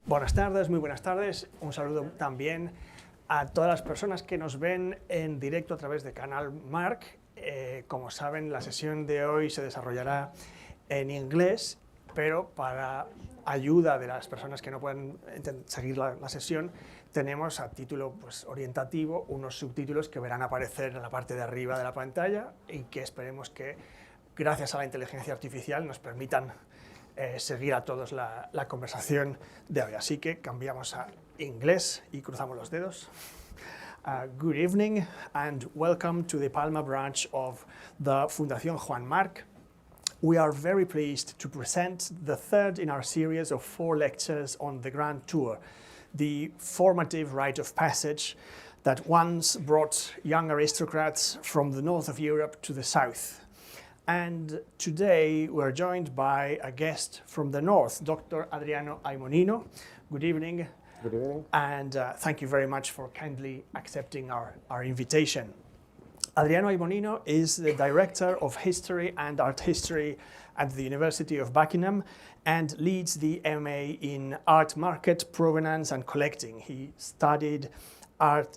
Buenas tardes, muy buenas tardes. Un saludo también a todas las personas que nos ven en directo a través de Canal Marc. Como saben, la sesión de hoy se desarrollará en inglés, pero para ayuda de las personas que no pueden seguir la sesión, tenemos a título orientativo unos subtítulos que verán aparecer en la parte de arriba de la pantalla y que esperemos que, gracias a la inteligencia artificial, nos permitan seguir a todos la conversación de hoy. Así que cambiamos a inglés y cruzamos los dedos. Good evening and welcome to the Palma branch of the Fundación Juan Marc. We are very pleased to present the third in our series of 4 lectures on the Grand Tour, the formative rite of passage that once brought young aristocrats from the north of Europe to the south. And today we're joined by a guest from the north, Dr. Adriano Aymonino. Good evening. Good evening. And thank you very much for kindly accepting our invitation. Adriano Aymonino is the Director of History and Art History at the University of Buckingham and leads the MA in Art Market, Provenance and Collecting. He studied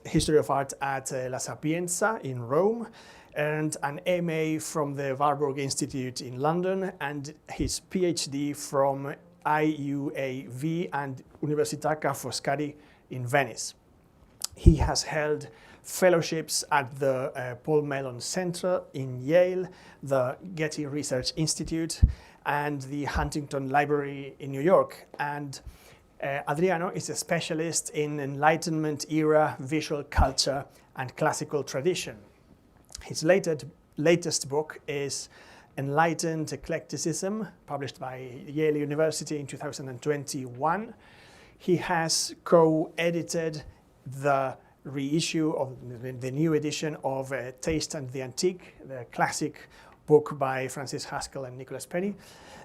History of Art at La Sapienza in Rome, earned an MA from the Warburg Institute in London and his PhD from IUAV and Università Ca' Foscari in Venice. He has held fellowships at the Paul Mellon Center in Yale, the Getty Research Institute, and the Huntington Library in New York. And Adriano is a specialist in Enlightenment era visual culture and classical tradition. His latest book is Enlightened Eclecticism, published by Yale University in 2021. He has co-edited the reissue of the new edition of Taste and the Antique, the classic book by Francis Haskell and Nicholas Penny,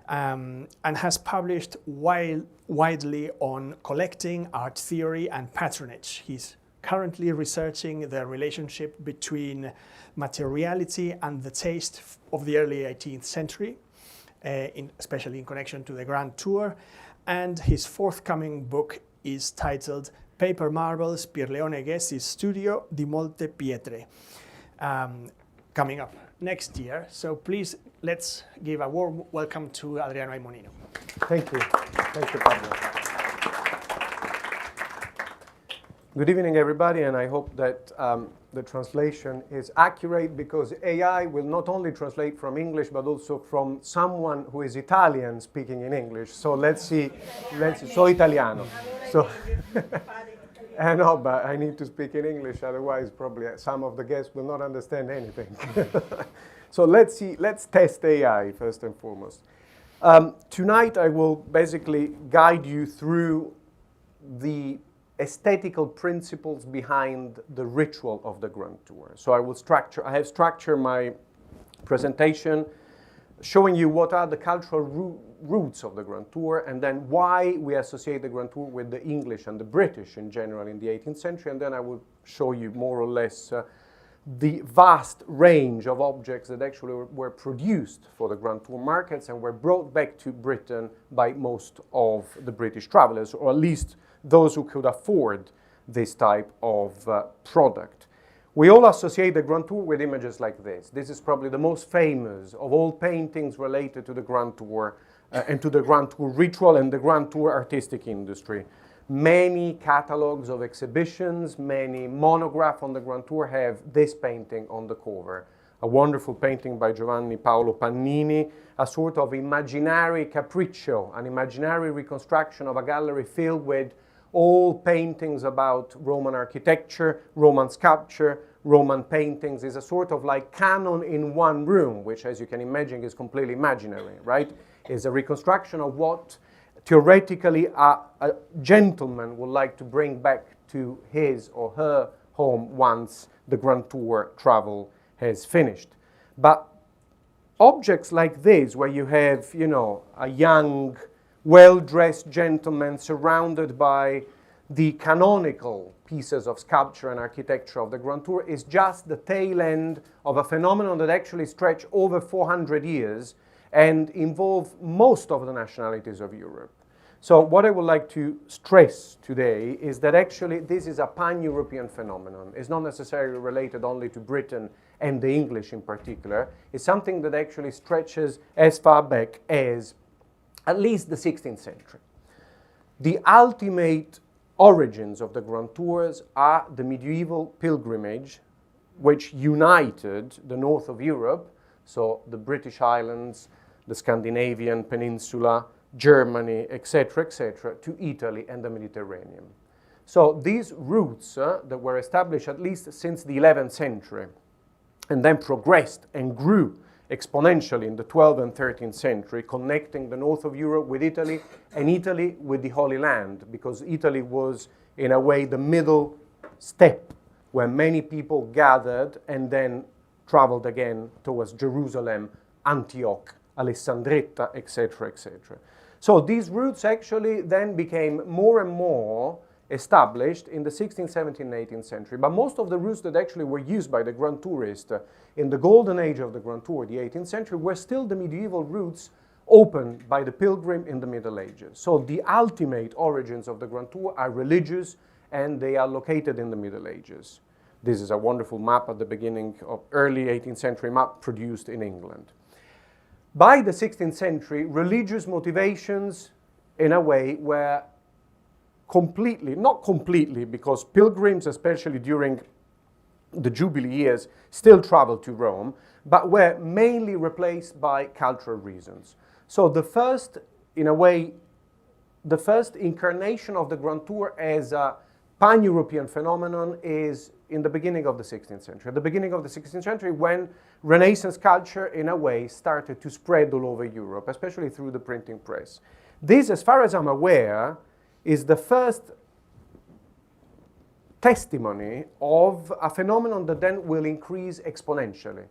and has published widely on collecting, art theory, and patronage. He's currently researching the relationship between materiality and the taste of the early 18th century, especially in connection to the Grand Tour, and his forthcoming book is titled Paper Marbles, Pierleone Ghessi's Studio di Molte Pietre, coming up next year. So please, let's give a warm welcome to Adriano Aymonino. Thank you. Thank you, Pablo. Good evening, everybody, and I hope that the translation is accurate, because AI will not only translate from English but also from someone who is Italian speaking in English. So let's see. So Italiano. So I know, but I need to speak in English, otherwise probably some of the guests will not understand anything. So let's see. Let's test AI first and foremost. Tonight I will basically guide you through the aesthetical principles behind the ritual of the Grand Tour. So I have structured my presentation showing you what are the cultural roots of the Grand Tour, and then why we associate the Grand Tour with the English and the British in general in the 18th century, and then I will show you more or less the vast range of objects that actually were produced for the Grand Tour markets and were brought back to Britain by most of the British travelers, or at least those who could afford this type of product. We all associate the Grand Tour with images like this. This is probably the most famous of all paintings related to the Grand Tour and to the Grand Tour ritual and the Grand Tour artistic industry. Many catalogs of exhibitions, many monographs on the Grand Tour have this painting on the cover. A wonderful painting by Giovanni Paolo Pannini, a sort of imaginary capriccio, an imaginary reconstruction of a gallery filled with all paintings about Roman architecture, Roman sculpture, Roman paintings. Is a sort of like canon in one room, which, as you can imagine, is completely imaginary, right? Is a reconstruction of what theoretically a gentleman would like to bring back to his or her home once the Grand Tour travel has finished. But objects like this, where you have, a young, well-dressed gentleman surrounded by the canonical pieces of sculpture and architecture of the Grand Tour, is just the tail end of a phenomenon that actually stretched over 400 years and involved most of the nationalities of Europe. So what I would like to stress today is that actually this is a pan-European phenomenon. It's not necessarily related only to Britain and the English in particular. It's something that actually stretches as far back as at least the 16th century. The ultimate origins of the Grand Tours are the medieval pilgrimage, which united the north of Europe, so the British Islands, the Scandinavian peninsula, Germany, etc., to Italy and the Mediterranean. So these routes that were established at least since the 11th century and then progressed and grew exponentially in the 12th and 13th century, connecting the north of Europe with Italy and Italy with the Holy Land, because Italy was, in a way, the middle step where many people gathered and then traveled again towards Jerusalem, Antioch, Alessandretta, etc., etc. So these routes actually then became more and more established in the 16th, 17th, and 18th century. But most of the routes that actually were used by the Grand Tourist in the golden age of the Grand Tour, the 18th century, were still the medieval routes opened by the pilgrim in the Middle Ages. So the ultimate origins of the Grand Tour are religious, and they are located in the Middle Ages. This is a wonderful map at the beginning of early 18th century map produced in England. By the 16th century, religious motivations, in a way, were completely, not completely, because pilgrims, especially during the Jubilee years, still traveled to Rome, but were mainly replaced by cultural reasons. So the first, in a way, the first incarnation of the Grand Tour as a pan-European phenomenon is in the beginning of the 16th century. At the beginning of the 16th century, when Renaissance culture, in a way, started to spread all over Europe, especially through the printing press. This, as far as I'm aware, is the first testimony of a phenomenon that then will increase exponentially.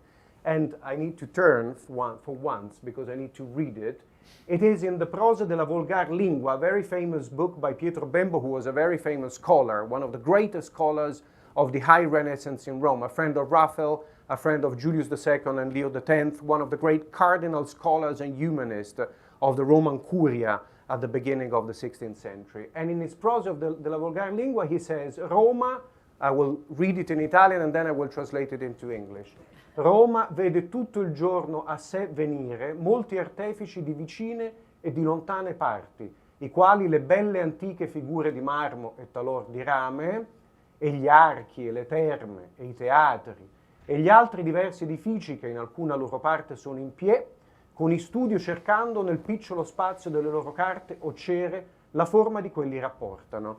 And I need to turn for once, because I need to read it. It is in the Prosa della Volgar Lingua, a very famous book by Pietro Bembo, who was a very famous scholar, one of the greatest scholars of the High Renaissance in Rome, a friend of Raphael, a friend of Julius II and Leo X, one of the great cardinal scholars and humanists of the Roman Curia at the beginning of the 16th century. And in his Prosa della Volgar Lingua, he says, Roma, I will read it in Italian and then I will translate it into English. Roma vede tutto il giorno a sé venire molti artefici di vicine e di lontane parti, i quali le belle antiche figure di marmo e talor di rame, e gli archi e le terme e i teatri, e gli altri diversi edifici che in alcuna loro parte sono in piedi, con in studio cercando nel piccolo spazio delle loro carte o cere la forma di quelli rapportano.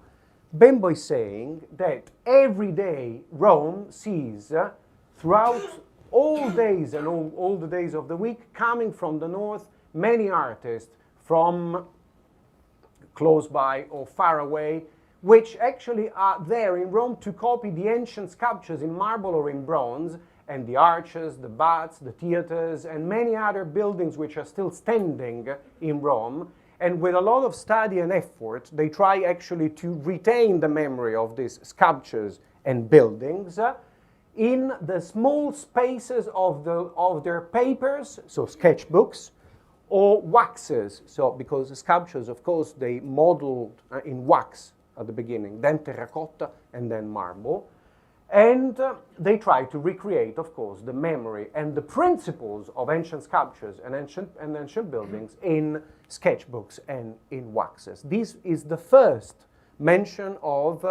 Bembo is saying that every day Rome sees throughout all days and all the days of the week, coming from the north, many artists from close by or far away, which actually are there in Rome to copy the ancient sculptures in marble or in bronze, and the arches, the baths, the theaters, and many other buildings which are still standing in Rome. And with a lot of study and effort, they try actually to retain the memory of these sculptures and buildings in the small spaces of their papers, so sketchbooks, or waxes. So, because the sculptures, of course, they modeled in wax at the beginning, then terracotta, and then marble. And they try to recreate, of course, the memory and the principles of ancient sculptures and ancient buildings in sketchbooks and in waxes. This is the first mention of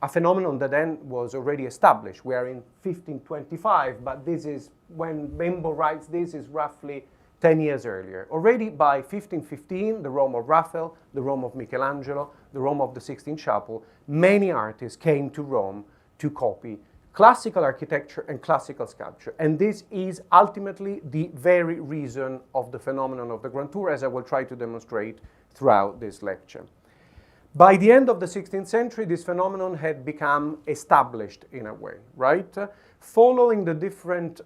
a phenomenon that then was already established. We are in 1525, but this is, when Bembo writes this, is roughly 10 years earlier. Already by 1515, the Rome of Raphael, the Rome of Michelangelo, the Rome of the Sixtine Chapel, many artists came to Rome to copy classical architecture and classical sculpture. And this is ultimately the very reason of the phenomenon of the Grand Tour, as I will try to demonstrate throughout this lecture. By the end of the 16th century, this phenomenon had become established in a way, right? Following the different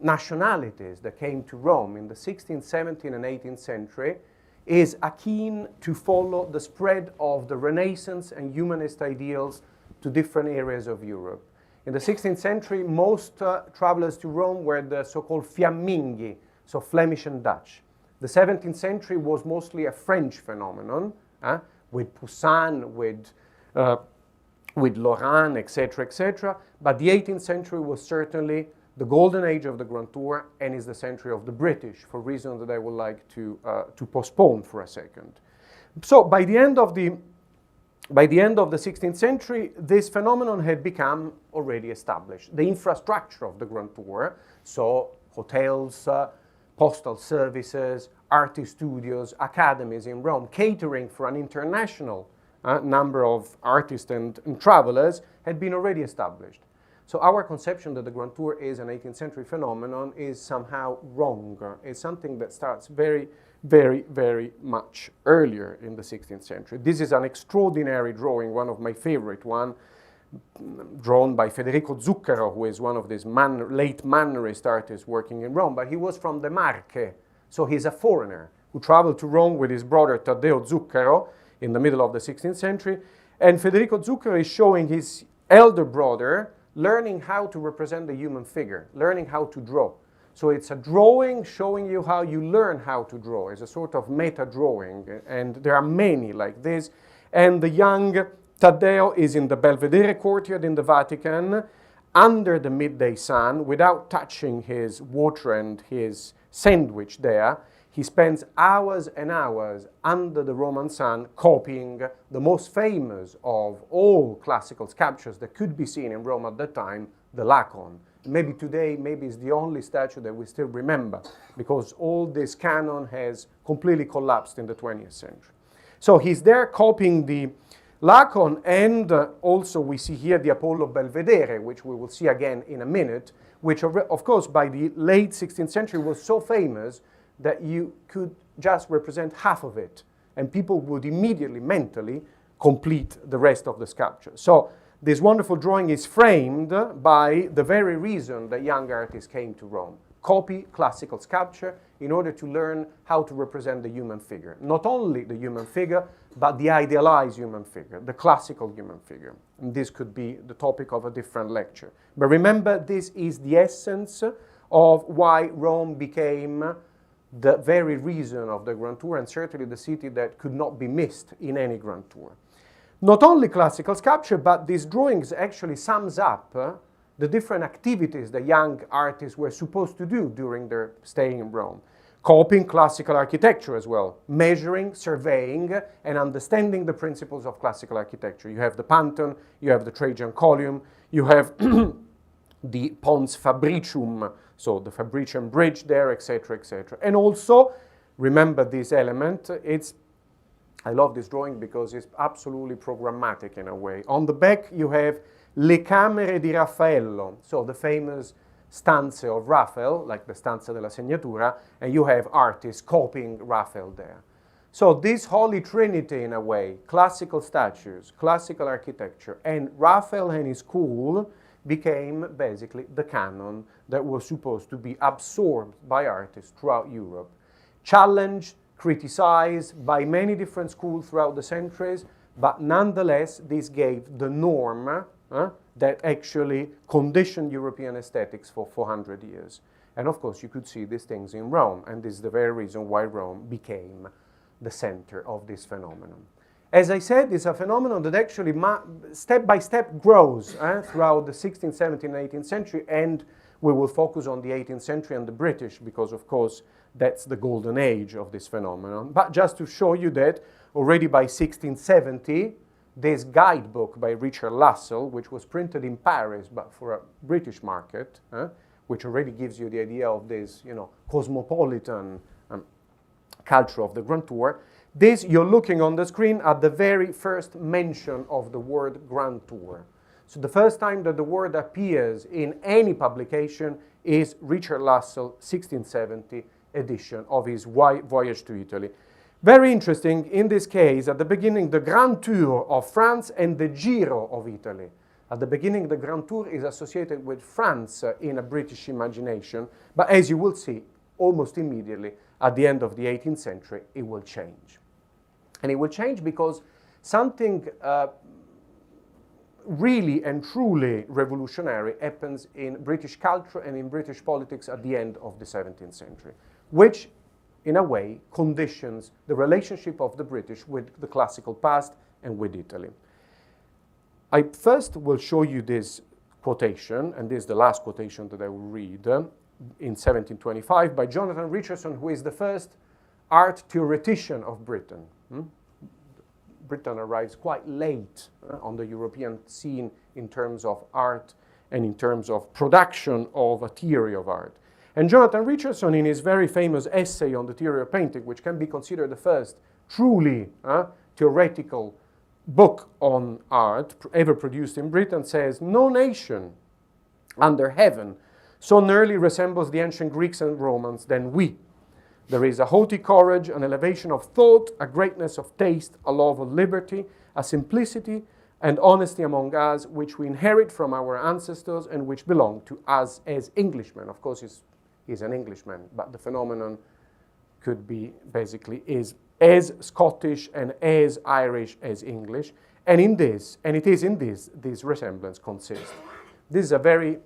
nationalities that came to Rome in the 16th, 17th, and 18th century, is akin to follow the spread of the Renaissance and humanist ideals to different areas of Europe. In the 16th century, most travelers to Rome were the so-called fiamminghi, so Flemish and Dutch. The 17th century was mostly a French phenomenon, with Poussin, with Laurent, etc., etc. But the 18th century was certainly the golden age of the Grand Tour and is the century of the British, for reasons that I would like to postpone for a second. So by the end of the 16th century, this phenomenon had become already established. The infrastructure of the Grand Tour, so hotels, postal services, artist studios, academies in Rome, catering for an international number of artists and travelers, had been already established. So our conception that the Grand Tour is an 18th century phenomenon is somehow wrong. It's something that starts very, very, very much earlier in the 16th century. This is an extraordinary drawing, one of my favorite one, drawn by Federico Zucchero, who is one of these late Mannerist artists working in Rome, but he was from the Marche, so he's a foreigner who traveled to Rome with his brother Taddeo Zucchero in the middle of the 16th century, and Federico Zucchero is showing his elder brother learning how to represent the human figure, learning how to draw. So it's a drawing showing you how you learn how to draw. It's a sort of meta drawing, and there are many like this. And the young Taddeo is in the Belvedere courtyard in the Vatican, under the midday sun, without touching his water and his sandwich there. He spends hours and hours under the Roman sun copying the most famous of all classical sculptures that could be seen in Rome at that time, the Laocoonte. Maybe today, maybe it's the only statue that we still remember, because all this canon has completely collapsed in the 20th century. So he's there copying the Laocoonte, and also we see here the Apollo Belvedere, which we will see again in a minute, which of course by the late 16th century was so famous that you could just represent half of it, and people would immediately, mentally, complete the rest of the sculpture. So this wonderful drawing is framed by the very reason that young artists came to Rome. Copy classical sculpture in order to learn how to represent the human figure. Not only the human figure, but the idealized human figure, the classical human figure. And this could be the topic of a different lecture. But remember, this is the essence of why Rome became the very reason of the Grand Tour, and certainly the city that could not be missed in any Grand Tour. Not only classical sculpture, but these drawings actually sums up the different activities the young artists were supposed to do during their stay in Rome. Copying classical architecture as well, measuring, surveying, and understanding the principles of classical architecture. You have the Pantheon, you have the Trajan Column, you have the Pons Fabricium, so the Fabrician Bridge there, etc., etc. And also, remember this element, I love this drawing because it's absolutely programmatic in a way. On the back you have Le Camere di Raffaello, so the famous stanze of Raphael, like the stanza della Segnatura, and you have artists copying Raphael there. So this holy trinity in a way, classical statues, classical architecture, and Raphael and his school became basically the canon that was supposed to be absorbed by artists throughout Europe. Challenged, criticized by many different schools throughout the centuries, but nonetheless this gave the norm that actually conditioned European aesthetics for 400 years. And of course you could see these things in Rome, and this is the very reason why Rome became the center of this phenomenon. As I said, it's a phenomenon that actually step by step grows throughout the 16th, 17th, and 18th century, and we will focus on the 18th century and the British because, of course, that's the golden age of this phenomenon. But just to show you that already by 1670, this guidebook by Richard Lassell, which was printed in Paris but for a British market, which already gives you the idea of this, cosmopolitan culture of the Grand Tour. This, you're looking on the screen at the very first mention of the word Grand Tour. So the first time that the word appears in any publication is Richard Lassell, 1670 edition of his Voyage to Italy. Very interesting, in this case, at the beginning, the Grand Tour of France and the Giro of Italy. At the beginning, the Grand Tour is associated with France in a British imagination, but as you will see, almost immediately, at the end of the 18th century, it will change. And it will change because something really and truly revolutionary happens in British culture and in British politics at the end of the 17th century, which in a way, conditions the relationship of the British with the classical past and with Italy. I first will show you this quotation, and this is the last quotation that I will read, in 1725 by Jonathan Richardson, who is the first art theoretician of Britain. Britain arrives quite late on the European scene in terms of art and in terms of production of a theory of art. And Jonathan Richardson, in his very famous essay on the theory of painting, which can be considered the first truly theoretical book on art ever produced in Britain, says, "No nation under heaven so nearly resembles the ancient Greeks and Romans than we. There is a haughty courage, an elevation of thought, a greatness of taste, a love of liberty, a simplicity and honesty among us, which we inherit from our ancestors and which belong to us as Englishmen." Of course, he's an Englishman, but the phenomenon could be basically is as Scottish and as Irish as English. And in this, and it is in this resemblance consists. This is a very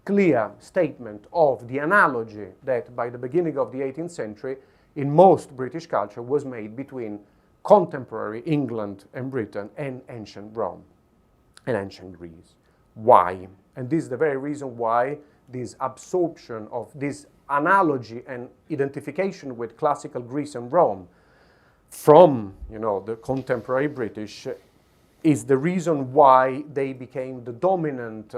clear statement of the analogy that by the beginning of the 18th century in most British culture was made between contemporary England and Britain and ancient Rome and ancient Greece. Why? And this is the very reason why this absorption of this analogy and identification with classical Greece and Rome from, the contemporary British is the reason why they became the dominant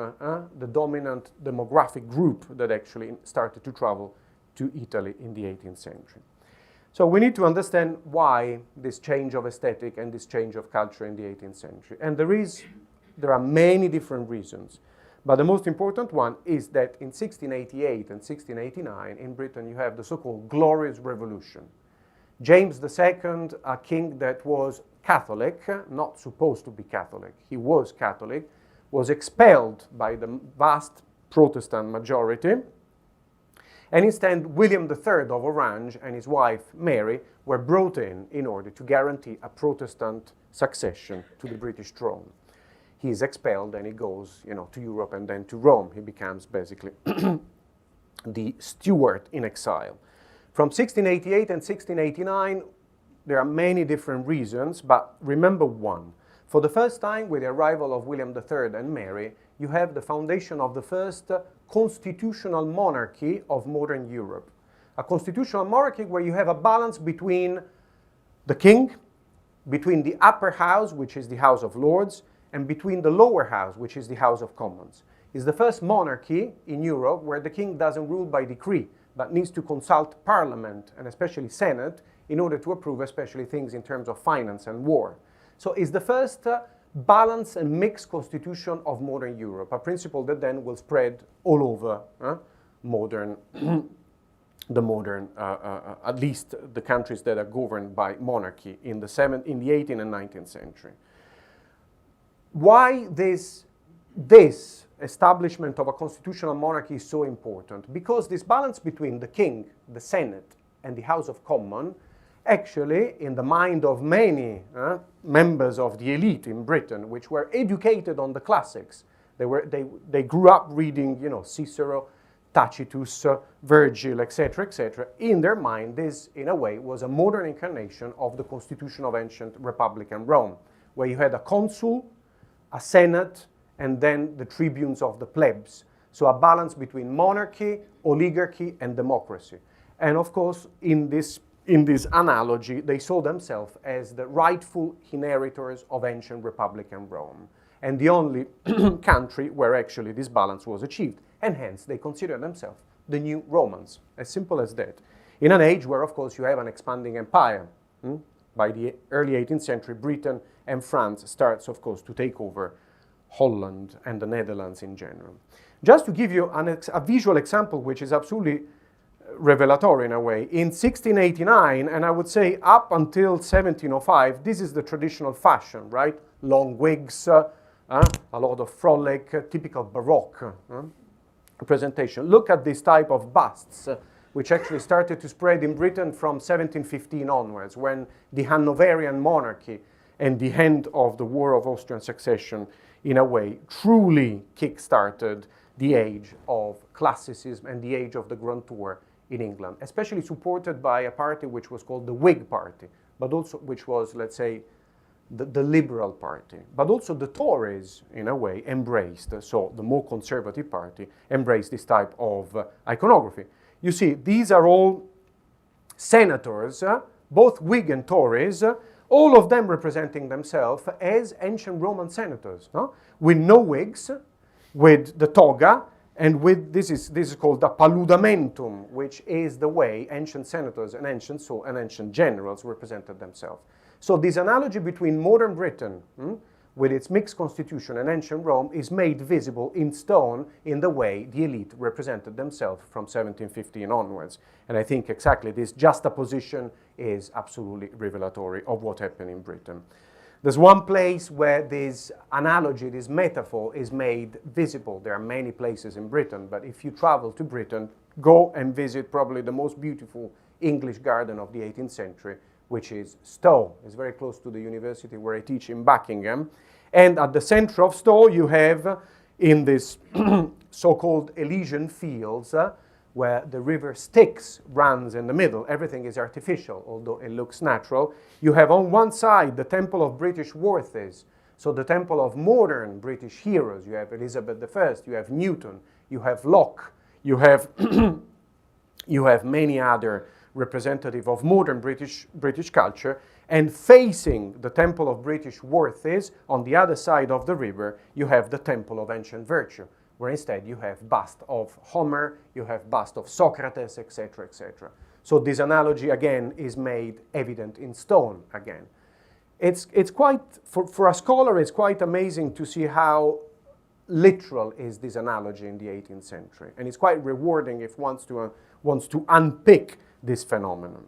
demographic group that actually started to travel to Italy in the 18th century. So we need to understand why this change of aesthetic and this change of culture in the 18th century. And there are many different reasons. But the most important one is that in 1688 and 1689 in Britain you have the so-called Glorious Revolution. James II, a king that was Catholic, not supposed to be Catholic, he was Catholic, was expelled by the vast Protestant majority. And instead, William III of Orange and his wife Mary were brought in order to guarantee a Protestant succession to the British throne. He is expelled and he goes, to Europe and then to Rome. He becomes basically the steward in exile. From 1688 and 1689, there are many different reasons, but remember one. For the first time, with the arrival of William III and Mary, you have the foundation of the first constitutional monarchy of modern Europe. A constitutional monarchy where you have a balance between the king, between the upper house, which is the House of Lords, and between the lower house, which is the House of Commons. It's the first monarchy in Europe where the king doesn't rule by decree, but needs to consult Parliament, and especially Senate, in order to approve especially things in terms of finance and war. So it's the first balanced and mixed constitution of modern Europe, a principle that then will spread all over at least the countries that are governed by monarchy in the 18th and 19th century. Why this establishment of a constitutional monarchy is so important? Because this balance between the king, the Senate, and the House of Commons, actually, in the mind of many members of the elite in Britain, which were educated on the classics, they grew up reading, Cicero, Tacitus, Virgil, etc., in their mind, this, in a way, was a modern incarnation of the constitution of ancient Republican Rome, where you had a consul, a senate, and then the tribunes of the plebs. So a balance between monarchy, oligarchy, and democracy. And of course, in this analogy, they saw themselves as the rightful inheritors of ancient Republican Rome, and the only country where actually this balance was achieved. And hence, they consider themselves the new Romans, as simple as that. In an age where, of course, you have an expanding empire. By the early 18th century, Britain and France starts, of course, to take over Holland and the Netherlands in general. Just to give you a visual example, which is absolutely revelatory in a way, in 1689, and I would say up until 1705, this is the traditional fashion, right? Long wigs, a lot of frolic, typical Baroque presentation. Look at this type of busts, which actually started to spread in Britain from 1715 onwards, when the Hanoverian monarchy and the end of the War of Austrian Succession, in a way, truly kick-started the age of classicism and the age of the Grand Tour in England, especially supported by a party which was called the Whig Party, but also which was, let's say, the Liberal Party. But also the Tories, in a way, embraced, so the more conservative party embraced this type of iconography. You see, these are all senators, both Whig and Tories, all of them representing themselves as ancient Roman senators, no? With no wigs, with the toga, and with this is called the paludamentum, which is the way ancient senators and ancient generals represented themselves. So this analogy between modern Britain, with its mixed constitution, and ancient Rome is made visible in stone in the way the elite represented themselves from 1715 onwards. And I think exactly this juxtaposition is absolutely revelatory of what happened in Britain. There's one place where this analogy, this metaphor is made visible. There are many places in Britain, but if you travel to Britain, go and visit probably the most beautiful English garden of the 18th century, which is Stowe. It's very close to the university where I teach in Buckingham. And at the center of Stowe, you have, in this so-called Elysian fields, where the river Styx runs in the middle. Everything is artificial, although it looks natural. You have on one side the temple of British worthies, so the temple of modern British heroes. You have Elizabeth I, you have Newton, you have Locke, you have, you have many other representative of modern British culture, and facing the temple of British worthies, on the other side of the river, you have the temple of ancient virtue, where instead you have bust of Homer, you have bust of Socrates, etc., etc. So this analogy, again, is made evident in stone again. It's quite, for a scholar, it's quite amazing to see how literal is this analogy in the 18th century. And it's quite rewarding if one wants to unpick this phenomenon.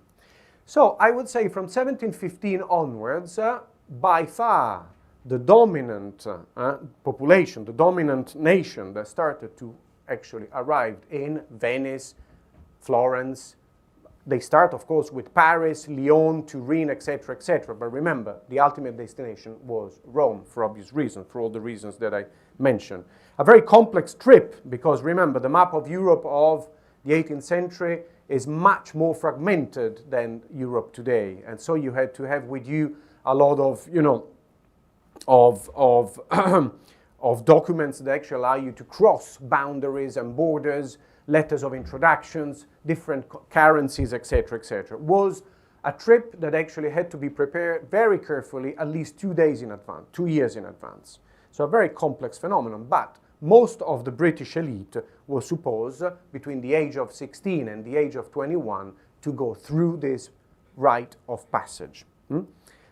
So I would say from 1715 onwards, by far the dominant population, the dominant nation that started to actually arrive in Venice, Florence. They start, of course, with Paris, Lyon, Turin, etc., etc. But remember, the ultimate destination was Rome, for obvious reasons, for all the reasons that I mentioned. A very complex trip, because remember, the map of Europe of the 18th century is much more fragmented than Europe today. And so you had to have with you a lot of, you know, of documents that actually allow you to cross boundaries and borders, letters of introductions, different currencies, etc., etc. Was a trip that actually had to be prepared very carefully, at least 2 days in advance, 2 years in advance. So a very complex phenomenon, but most of the British elite was supposed, between the age of 16 and the age of 21, to go through this rite of passage.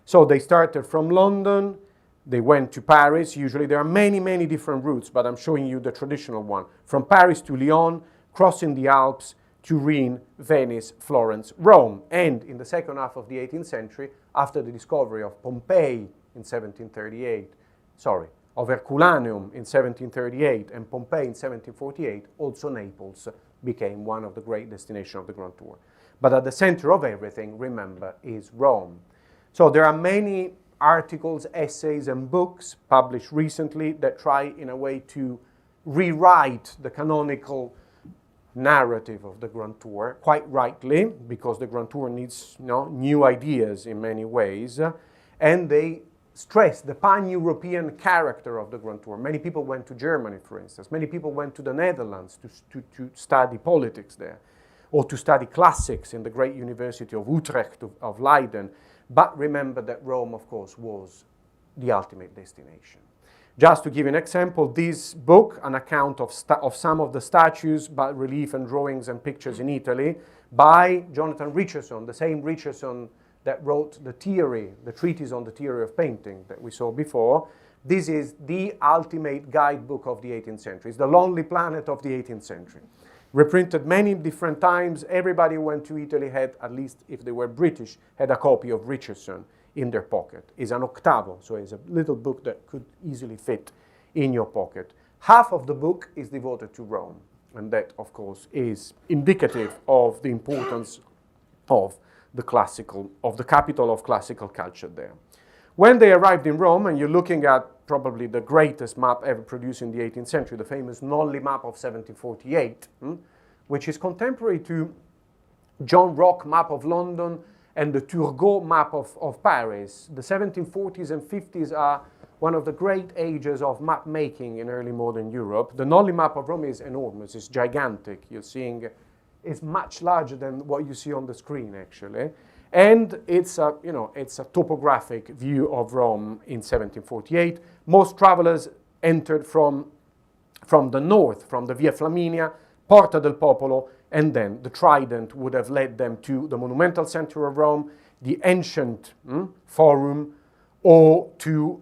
So they started from London, they went to Paris. Usually there are many, many different routes, but I'm showing you the traditional one. From Paris to Lyon, crossing the Alps, Turin, Venice, Florence, Rome. And in the second half of the 18th century, after the discovery of Pompeii in 1738, of Herculaneum in 1738 and Pompeii in 1748, also Naples became one of the great destinations of the Grand Tour. But at the center of everything, remember, is Rome. So there are many articles, essays, and books published recently that try, in a way, to rewrite the canonical narrative of the Grand Tour, quite rightly, because the Grand Tour needs new ideas in many ways, and they stress the pan-European character of the Grand Tour. Many people went to Germany, for instance. Many people went to the Netherlands to study politics there, or to study classics in the great University of Utrecht, of Leiden. But remember that Rome, of course, was the ultimate destination. Just to give an example, this book, an account of some of the statues, bas relief and drawings and pictures in Italy, by Jonathan Richardson, the same Richardson that wrote the treatise on the theory of painting that we saw before. This is the ultimate guidebook of the 18th century. It's the Lonely Planet of the 18th century. Reprinted many different times. Everybody who went to Italy had, at least if they were British, had a copy of Richardson in their pocket. It's an octavo, so it's a little book that could easily fit in your pocket. Half of the book is devoted to Rome, and that, of course, is indicative of the importance of the capital of classical culture there. When they arrived in Rome, and you're looking at probably the greatest map ever produced in the 18th century, the famous Nolli map of 1748, which is contemporary to John Rock map of London and the Turgot map of Paris. The 1740s and 50s are one of the great ages of map making in early modern Europe. The Nolli map of Rome is enormous, it's gigantic. You're seeing it's much larger than what you see on the screen, actually. And it's a, it's a topographic view of Rome in 1748. Most travelers entered from the north, from the Via Flaminia, Porta del Popolo, and then the Trident would have led them to the monumental center of Rome, the ancient Forum, or to,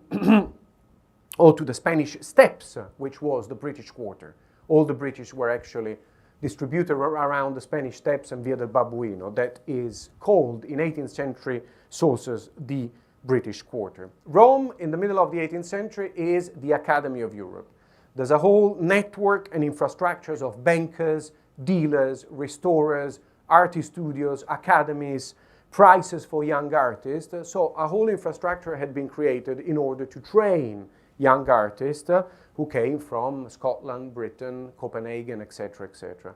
or to the Spanish Steps, which was the British Quarter. All the British were actually distributed around the Spanish Steps and Via del Babuino. That is called, in 18th century sources, the British Quarter. Rome, in the middle of the 18th century, is the Academy of Europe. There's a whole network and infrastructures of bankers, dealers, restorers, artist studios, academies, prices for young artists. So a whole infrastructure had been created in order to train young artists who came from Scotland, Britain, Copenhagen, etc., etc.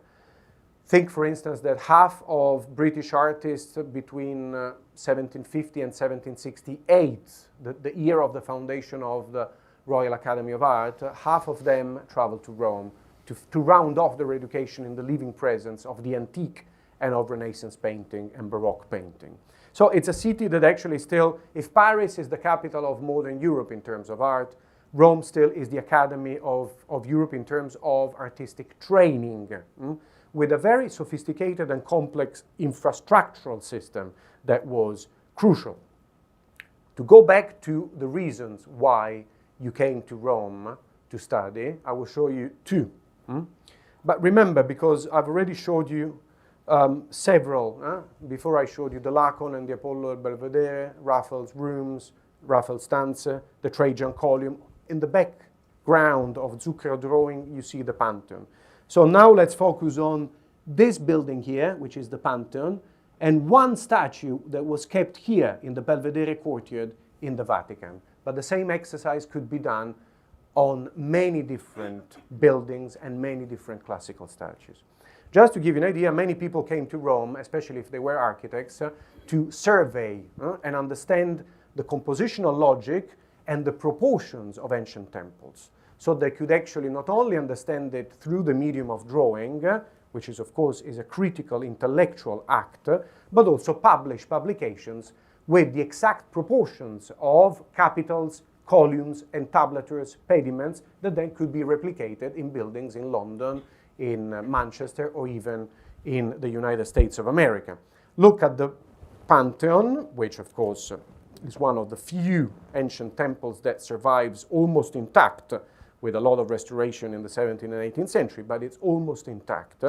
Think, for instance, that half of British artists between 1750 and 1768, the year of the foundation of the Royal Academy of Art, half of them traveled to Rome to round off their education in the living presence of the antique and of Renaissance painting and Baroque painting. So it's a city that actually still, if Paris is the capital of modern Europe in terms of art, Rome still is the Academy of Europe in terms of artistic training, with a very sophisticated and complex infrastructural system that was crucial. To go back to the reasons why you came to Rome to study, I will show you two. But remember, because I've already showed you several, before I showed you the Laocoonte and the Apollo at Belvedere, Raphael's rooms, Raphael's stanze, the Trajan column. In the background of Zucchero drawing, you see the Pantheon. So now let's focus on this building here, which is the Pantheon, and one statue that was kept here in the Belvedere courtyard in the Vatican. But the same exercise could be done on many different buildings and many different classical statues. Just to give you an idea, many people came to Rome, especially if they were architects, to survey and understand the compositional logic and the proportions of ancient temples. So they could actually not only understand it through the medium of drawing, which is of course is a critical intellectual act, but also publish publications with the exact proportions of capitals, columns, and tablatures, pediments that then could be replicated in buildings in London, in Manchester, or even in the United States of America. Look at the Pantheon, which of course is one of the few ancient temples that survives almost intact, with a lot of restoration in the 17th and 18th century, but it's almost intact.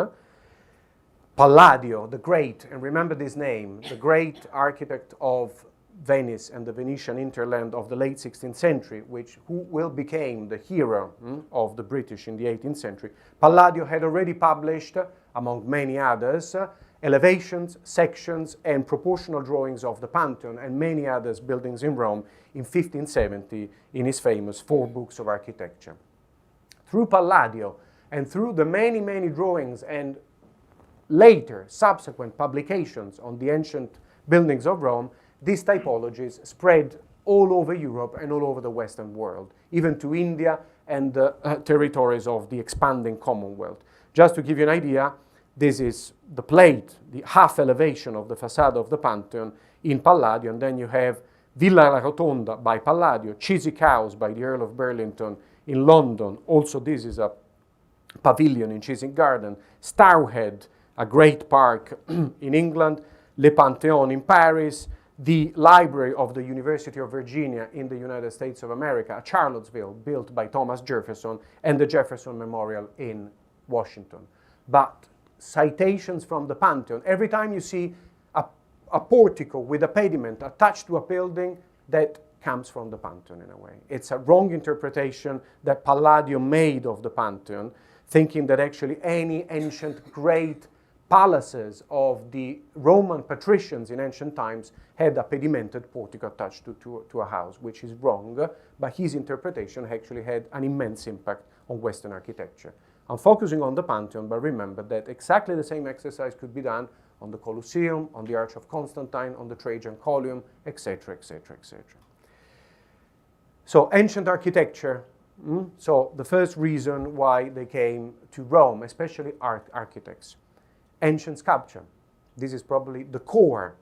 Palladio, the great, and remember this name, the great architect of Venice and the Venetian hinterland of the late 16th century, who became the hero of the British in the 18th century. Palladio had already published, among many others, elevations, sections, and proportional drawings of the Pantheon and many other buildings in Rome in 1570 in his famous 4 books of architecture. Through Palladio and through the many, many drawings and later subsequent publications on the ancient buildings of Rome, these typologies spread all over Europe and all over the Western world, even to India and the territories of the expanding Commonwealth. Just to give you an idea, this is the plate, the half elevation of the facade of the Pantheon in Palladio, and then you have Villa La Rotonda by Palladio, Chiswick House by the Earl of Burlington in London. Also, this is a pavilion in Chiswick Garden. Stowhead, a great park in England. Le Panthéon in Paris. The Library of the University of Virginia in the United States of America, Charlottesville, built by Thomas Jefferson, and the Jefferson Memorial in Washington. But citations from the Pantheon, every time you see a portico with a pediment attached to a building, that comes from the Pantheon in a way. It's a wrong interpretation that Palladio made of the Pantheon, thinking that actually any ancient great palaces of the Roman patricians in ancient times had a pedimented portico attached to a house, which is wrong, but his interpretation actually had an immense impact on Western architecture. I'm focusing on the Pantheon, but remember that exactly the same exercise could be done on the Colosseum, on the Arch of Constantine, on the Trajan Column, etc., etc., etc. So ancient architecture. So the first reason why they came to Rome, especially architects. Ancient sculpture. This is probably the core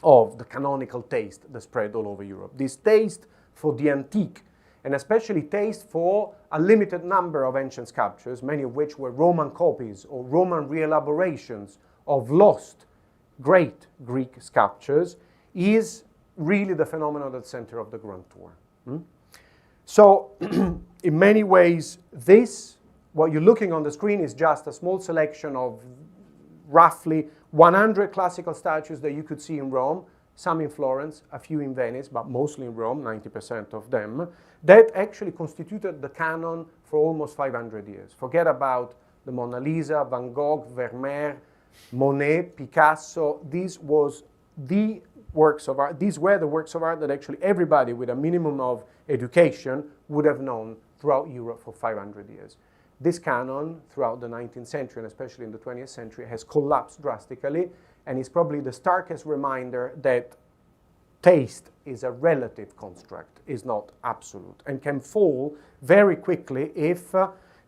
of the canonical taste that spread all over Europe. This taste for the antique, and especially taste for a limited number of ancient sculptures, many of which were Roman copies or Roman re-elaborations of lost great Greek sculptures, is really the phenomenon at the center of the Grand Tour. So, in many ways, what you're looking on the screen is just a small selection of roughly 100 classical statues that you could see in Rome, some in Florence, a few in Venice, but mostly in Rome, 90% of them, that actually constituted the canon for almost 500 years. Forget about the Mona Lisa, Van Gogh, Vermeer, Monet, Picasso. These were the works of art that actually everybody with a minimum of education would have known throughout Europe for 500 years. This canon, throughout the 19th century, and especially in the 20th century, has collapsed drastically, and is probably the starkest reminder that taste is a relative construct, is not absolute, and can fall very quickly if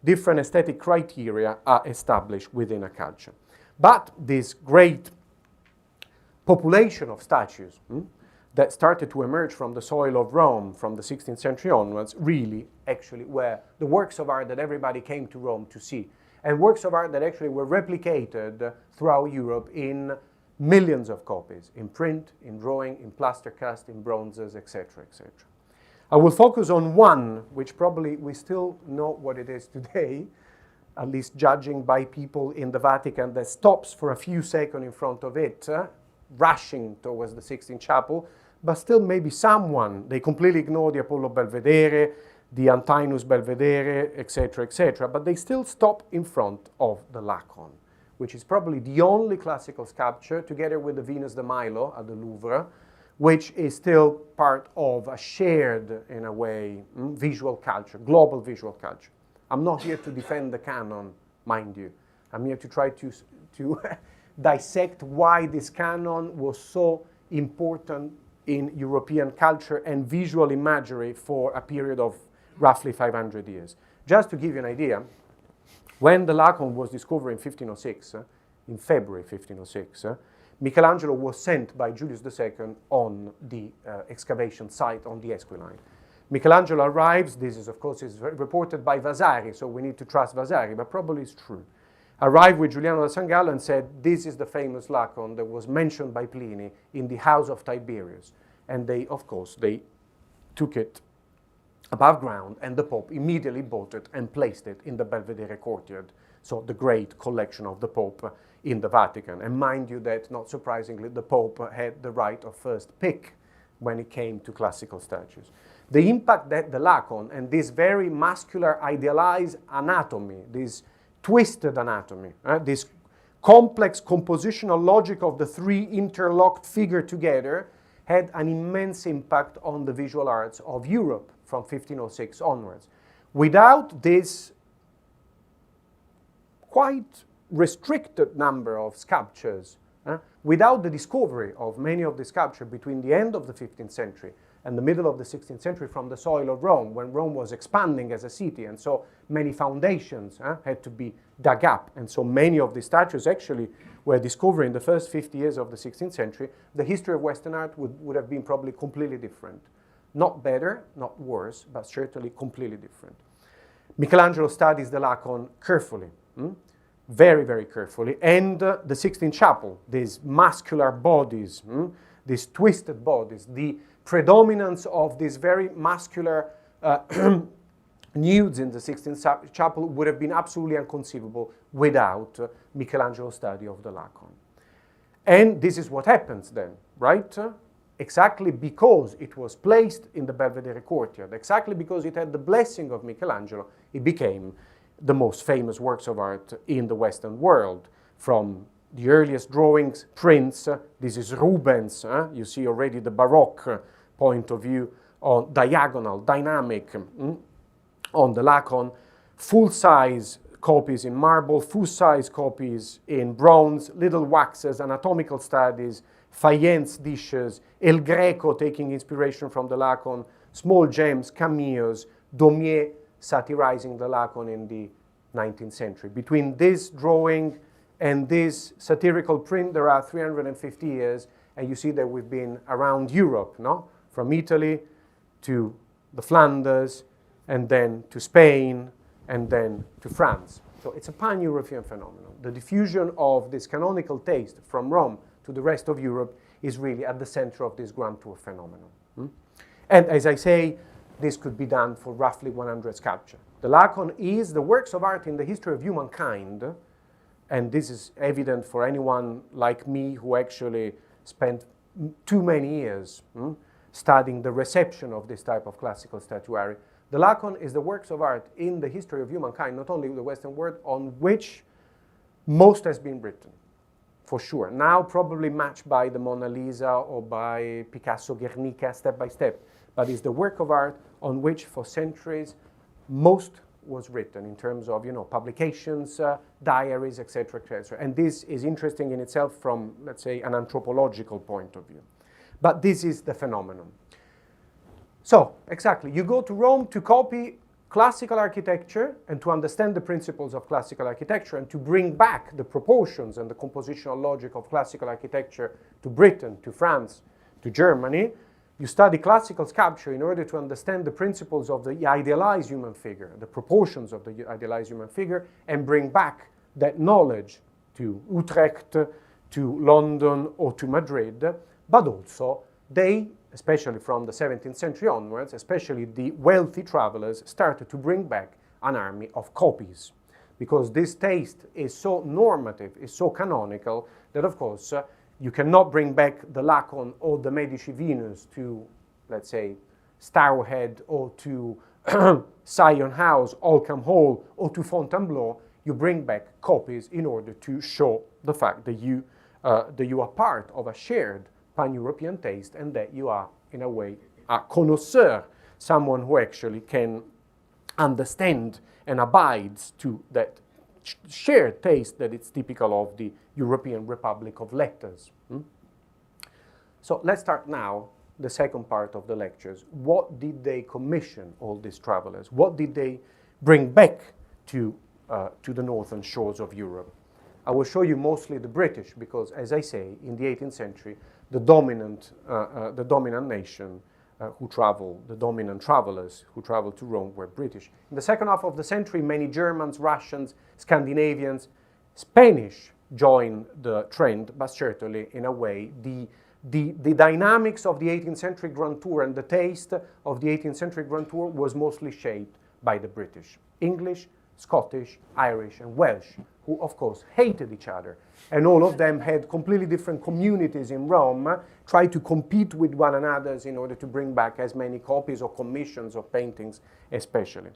different aesthetic criteria are established within a culture. But this great population of statues that started to emerge from the soil of Rome from the 16th century onwards really actually were the works of art that everybody came to Rome to see, and works of art that actually were replicated throughout Europe in millions of copies, in print, in drawing, in plaster cast, in bronzes, etc., etc. I will focus on one, which probably we still know what it is today, at least judging by people in the Vatican that stops for a few seconds in front of it, rushing towards the Sixtine Chapel, but still maybe someone, they completely ignore the Apollo Belvedere, the Antinous Belvedere, etc., etc., but they still stop in front of the Laocoonte, which is probably the only classical sculpture, together with the Venus de Milo at the Louvre, which is still part of a shared, in a way, visual culture, global visual culture. I'm not here to defend the canon, mind you. I'm here to try to dissect why this canon was so important in European culture and visual imagery for a period of roughly 500 years. Just to give you an idea, when the Laocoonte was discovered in 1506, in February 1506, Michelangelo was sent by Julius II on the excavation site on the Esquiline. Michelangelo arrives, this is of course is reported by Vasari, so we need to trust Vasari, but probably it's true. Arrived with Giuliano da San Gallo and said, this is the famous Laocoonte that was mentioned by Pliny in the house of Tiberius. And they, of course, they took it above ground, and the Pope immediately bought it and placed it in the Belvedere courtyard, so the great collection of the Pope in the Vatican. And mind you that, not surprisingly, the Pope had the right of first pick when it came to classical statues. The impact that the Laocoonte and this very muscular, idealized anatomy, this twisted anatomy, this complex compositional logic of the three interlocked figures together had an immense impact on the visual arts of Europe from 1506 onwards. Without this quite restricted number of sculptures, without the discovery of many of the sculptures between the end of the 15th century and the middle of the 16th century from the soil of Rome, when Rome was expanding as a city, and so many foundations had to be dug up, and so many of the statues actually were discovered in the first 50 years of the 16th century, the history of Western art would have been probably completely different. Not better, not worse, but certainly completely different. Michelangelo studies the Laocoonte carefully, very, very carefully, and the Sixtine Chapel, these muscular bodies, these twisted bodies, the predominance of these very muscular nudes in the Sixtine Chapel would have been absolutely inconceivable without Michelangelo's study of the Laocoonte. And this is what happens then, right? Exactly because it was placed in the Belvedere courtyard, exactly because it had the blessing of Michelangelo, it became the most famous works of art in the Western world. From the earliest drawings, prints, this is Rubens, you see already the Baroque point of view on diagonal, dynamic, on the Laocoonte, full-size copies in marble, full-size copies in bronze, little waxes, anatomical studies, faience dishes, El Greco taking inspiration from the Laocoonte, small gems, cameos, Daumier satirizing the Laocoonte in the 19th century. Between this drawing and this satirical print, there are 350 years, and you see that we've been around Europe, no? From Italy to the Flanders, and then to Spain, and then to France. So it's a pan-European phenomenon. The diffusion of this canonical taste from Rome to the rest of Europe is really at the center of this Grand Tour phenomenon. And as I say, this could be done for roughly 100 sculptures. The Laocoonte is the works of art in the history of humankind, and this is evident for anyone like me who actually spent too many years studying the reception of this type of classical statuary. The Laocoonte is the works of art in the history of humankind, not only in the Western world, on which most has been written, for sure. Now probably matched by the Mona Lisa or by Picasso Guernica step by step, but it's the work of art on which for centuries most was written in terms of, publications, diaries, etc., etc. And this is interesting in itself from, let's say, an anthropological point of view. But this is the phenomenon. So, exactly, you go to Rome to copy classical architecture and to understand the principles of classical architecture and to bring back the proportions and the compositional logic of classical architecture to Britain, to France, to Germany. You study classical sculpture in order to understand the principles of the idealized human figure, the proportions of the idealized human figure, and bring back that knowledge to Utrecht, to London, or to Madrid. But also, they, especially from the 17th century onwards, especially the wealthy travelers, started to bring back an army of copies. Because this taste is so normative, is so canonical, that of course, you cannot bring back the Laocoonte or the Medici Venus to, let's say, Stourhead or to Sion House, Oldham Hall, or to Fontainebleau. You bring back copies in order to show the fact that you are part of a shared pan-European taste and that you are, in a way, a connoisseur, someone who actually can understand and abides to that shared taste that it's typical of the European Republic of Letters. So let's start now the second part of the lectures. What did they commission, all these travelers? What did they bring back to the northern shores of Europe? I will show you mostly the British because, as I say, in the 18th century, the dominant nation the dominant travelers who traveled to Rome were British. In the second half of the century, many Germans, Russians, Scandinavians, Spanish joined the trend, but certainly, in a way, the dynamics of the 18th century Grand Tour and the taste of the 18th century Grand Tour was mostly shaped by the British. English, Scottish, Irish, and Welsh, who of course hated each other. And all of them had completely different communities in Rome, tried to compete with one another in order to bring back as many copies or commissions of paintings, especially.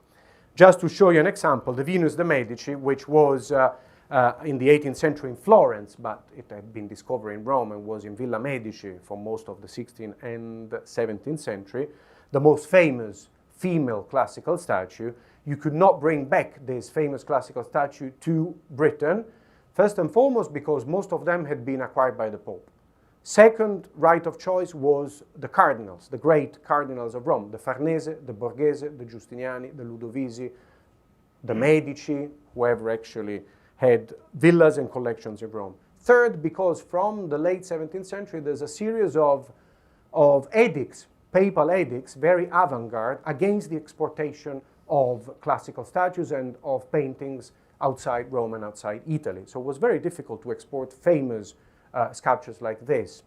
Just to show you an example, the Venus de' Medici, which was in the 18th century in Florence, but it had been discovered in Rome and was in Villa Medici for most of the 16th and 17th century, the most famous female classical statue. You could not bring back this famous classical statue to Britain, first and foremost because most of them had been acquired by the Pope. Second right of choice was the cardinals, the great cardinals of Rome, the Farnese, the Borghese, the Giustiniani, the Ludovisi, the Medici, whoever actually had villas and collections in Rome. Third, because from the late 17th century there's a series of edicts, papal edicts, very avant-garde, against the exportation of classical statues and of paintings outside Rome and outside Italy. So it was very difficult to export famous sculptures like this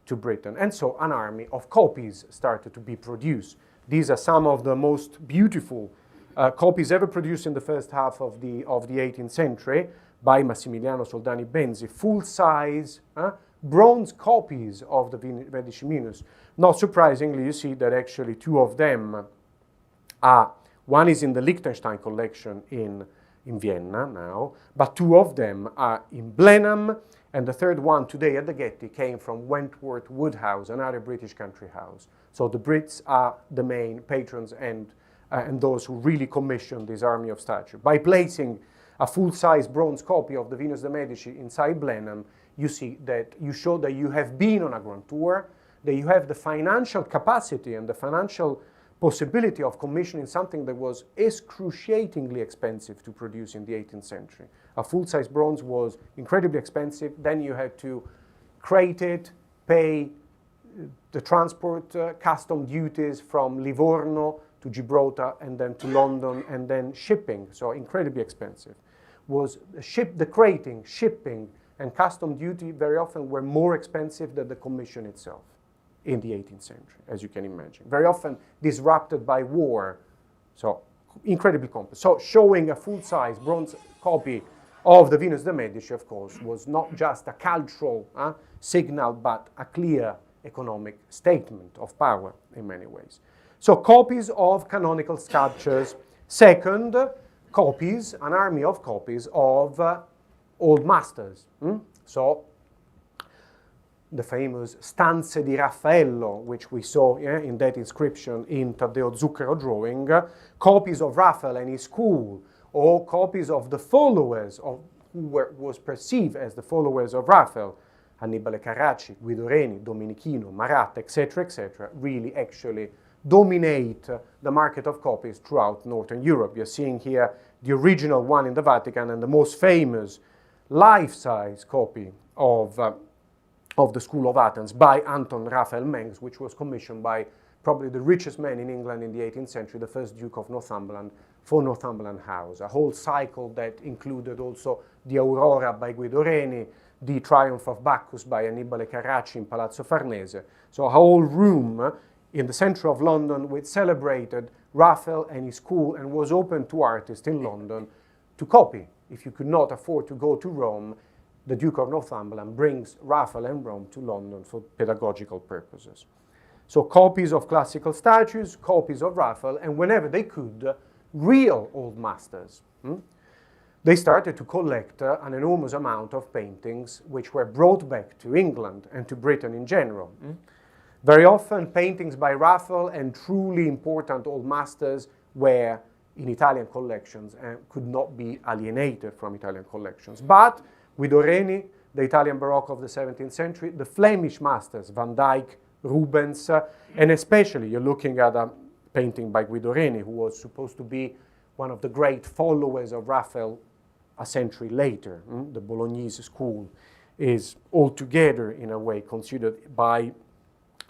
to Britain. And so an army of copies started to be produced. These are some of the most beautiful copies ever produced in the first half of the 18th century by Massimiliano Soldani Benzi, full-size bronze copies of the Medici Venus. Not surprisingly, you see that actually two of them are, one is in the Liechtenstein collection in Vienna now, but two of them are in Blenheim, and the third one today at the Getty came from Wentworth Woodhouse, another British country house. So the Brits are the main patrons and those who really commissioned this army of statues. By placing a full-size bronze copy of the Venus de' Medici inside Blenheim, you see that you show that you have been on a grand tour, that you have the financial capacity and the financial possibility of commissioning something that was excruciatingly expensive to produce in the 18th century. A full-size bronze was incredibly expensive. Then you had to crate it, pay the transport custom duties from Livorno to Gibraltar and then to London, and then shipping, so incredibly expensive. The crating, shipping, and custom duty very often were more expensive than the commission itself in the 18th century, as you can imagine. Very often disrupted by war, so incredibly complex. So showing a full-size bronze copy of the Venus de' Medici, of course, was not just a cultural signal, but a clear economic statement of power in many ways. So copies of canonical sculptures. Second, copies, an army of copies of old masters. So the famous Stanze di Raffaello, which we saw in that inscription in Taddeo Zucchero drawing, copies of Raphael and his school, or copies of the followers of who was perceived as the followers of Raphael, Annibale Carracci, Guido Reni, Domenichino, Marat, etc., really actually dominate the market of copies throughout Northern Europe. You're seeing here the original one in the Vatican and the most famous life-size copy of the School of Athens by Anton Raphael Mengs, which was commissioned by probably the richest man in England in the 18th century, the first Duke of Northumberland, for Northumberland House. A whole cycle that included also the Aurora by Guido Reni, the Triumph of Bacchus by Annibale Carracci in Palazzo Farnese. So a whole room in the center of London which celebrated Raphael and his school and was open to artists in London to copy. If you could not afford to go to Rome, the Duke of Northumberland brings Raphael and Rome to London for pedagogical purposes. So copies of classical statues, copies of Raphael, and whenever they could, real old masters. They started to collect an enormous amount of paintings which were brought back to England and to Britain in general. Very often paintings by Raphael and truly important old masters were in Italian collections and could not be alienated from Italian collections. But Guido Reni, the Italian Baroque of the 17th century, the Flemish masters, Van Dyck, Rubens, and especially you're looking at a painting by Guido Reni, who was supposed to be one of the great followers of Raphael a century later. The Bolognese school is altogether, in a way, considered by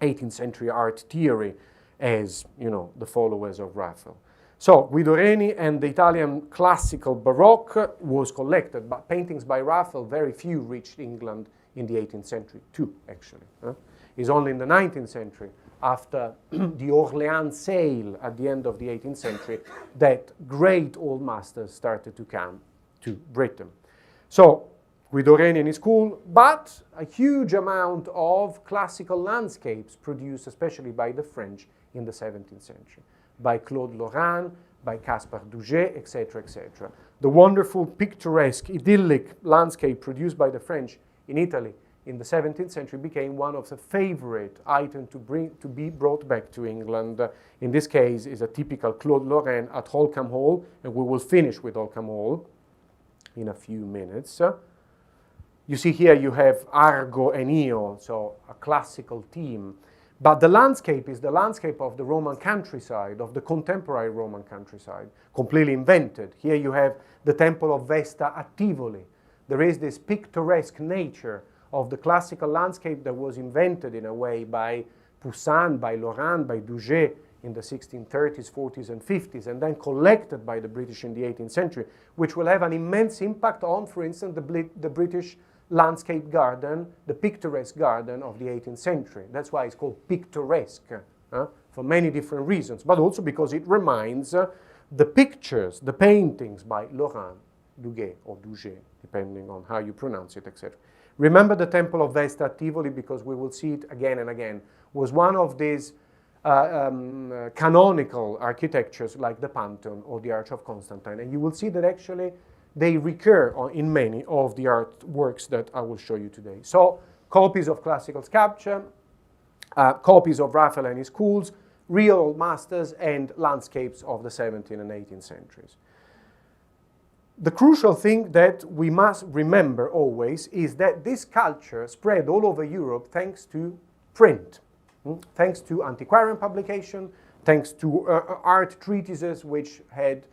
18th century art theory as, the followers of Raphael. So Guido Reni and the Italian classical Baroque was collected, but paintings by Raphael, very few reached England in the 18th century, too, actually. It's only in the 19th century, after the Orleans sale at the end of the 18th century, that great old masters started to come to Britain. So Guido Reni and his school, but a huge amount of classical landscapes produced especially by the French in the 17th century, by Claude Lorrain, by Caspar Daguerre, etc., etc. The wonderful, picturesque, idyllic landscape produced by the French in Italy in the 17th century became one of the favorite items to be brought back to England. In this case is a typical Claude Lorrain at Holkham Hall, and we will finish with Holkham Hall in a few minutes. You see here you have Argo and Io, so a classical theme. But the landscape is the landscape of the Roman countryside, of the contemporary Roman countryside, completely invented. Here you have the Temple of Vesta at Tivoli. There is this picturesque nature of the classical landscape that was invented in a way by Poussin, by Lorrain, by Daguerre in the 1630s, 40s, and 50s, and then collected by the British in the 18th century, which will have an immense impact on, for instance, the British landscape garden, the picturesque garden of the 18th century. That's why it's called picturesque, for many different reasons, but also because it reminds the pictures, the paintings by Lorrain, Daguerre, or Daguerre, depending on how you pronounce it, etc. Remember the Temple of Vesta at Tivoli, because we will see it again and again, was one of these canonical architectures like the Pantheon or the Arch of Constantine. And you will see that actually they recur in many of the artworks that I will show you today. So copies of classical sculpture, copies of Raphael and his schools, real old masters, and landscapes of the 17th and 18th centuries. the crucial thing that we must remember always is that this culture spread all over Europe thanks to print, thanks to antiquarian publication, thanks to art treatises which had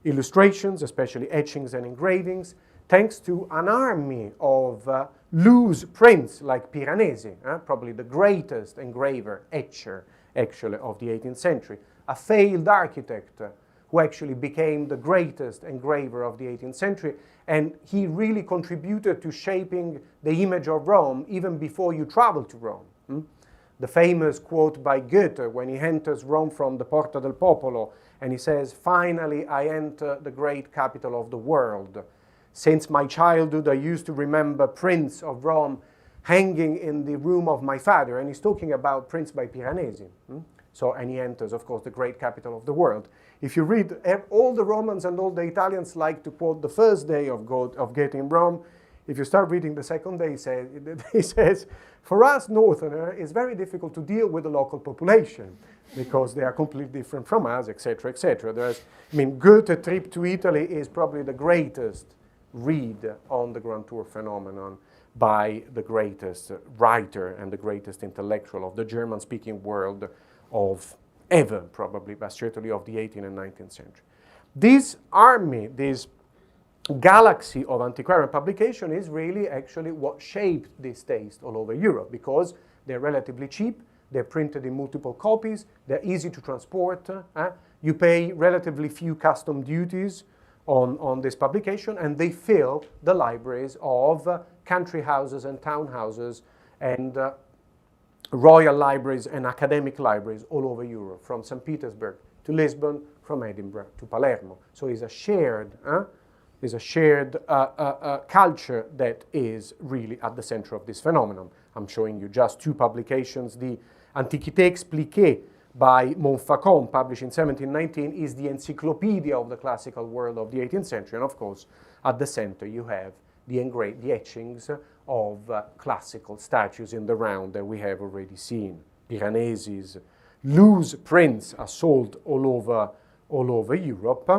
illustrations, especially etchings and engravings, thanks to an army of loose prints like Piranesi, probably the greatest engraver, etcher, actually, of the 18th century, a failed architect who actually became the greatest engraver of the 18th century, and he really contributed to shaping the image of Rome even before you travel to Rome. The famous quote by Goethe when he enters Rome from the Porta del Popolo, and he says, "Finally I enter the great capital of the world. Since my childhood I used to remember prints of Rome hanging in the room of my father," and he's talking about prints by Piranesi. So, and he enters, of course, the great capital of the world. If you read, all the Romans and all the Italians like to quote the first day of Goethe in Rome. If you start reading the second day, he says, "For us Northerner, it's very difficult to deal with the local population because they are completely different from us, etc., etc." Goethe trip to Italy is probably the greatest read on the Grand Tour phenomenon by the greatest writer and the greatest intellectual of the German-speaking world of ever, probably, but certainly of the 18th and 19th century. This army, this galaxy of antiquarian publication is really actually what shaped this taste all over Europe, because they're relatively cheap, they're printed in multiple copies, they're easy to transport, you pay relatively few custom duties on this publication, and they fill the libraries of country houses and townhouses and royal libraries and academic libraries all over Europe, from St. Petersburg to Lisbon, from Edinburgh to Palermo. So it's a shared culture that is really at the center of this phenomenon. I'm showing you just two publications. The Antiquité expliquée by Montfaucon, published in 1719, is the encyclopedia of the classical world of the 18th century. And of course, at the center you have the etchings of classical statues in the round that we have already seen. Piranesi's loose prints are sold all over Europe,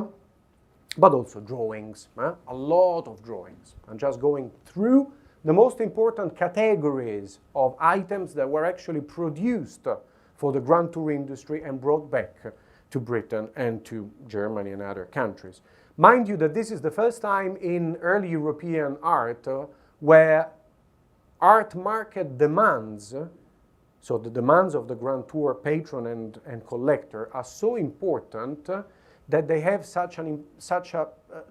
but also drawings, a lot of drawings. I'm just going through the most important categories of items that were actually produced for the Grand Tour industry and brought back to Britain and to Germany and other countries. Mind you that this is the first time in early European art where art market demands, so the demands of the Grand Tour patron and collector, are so important that they have such a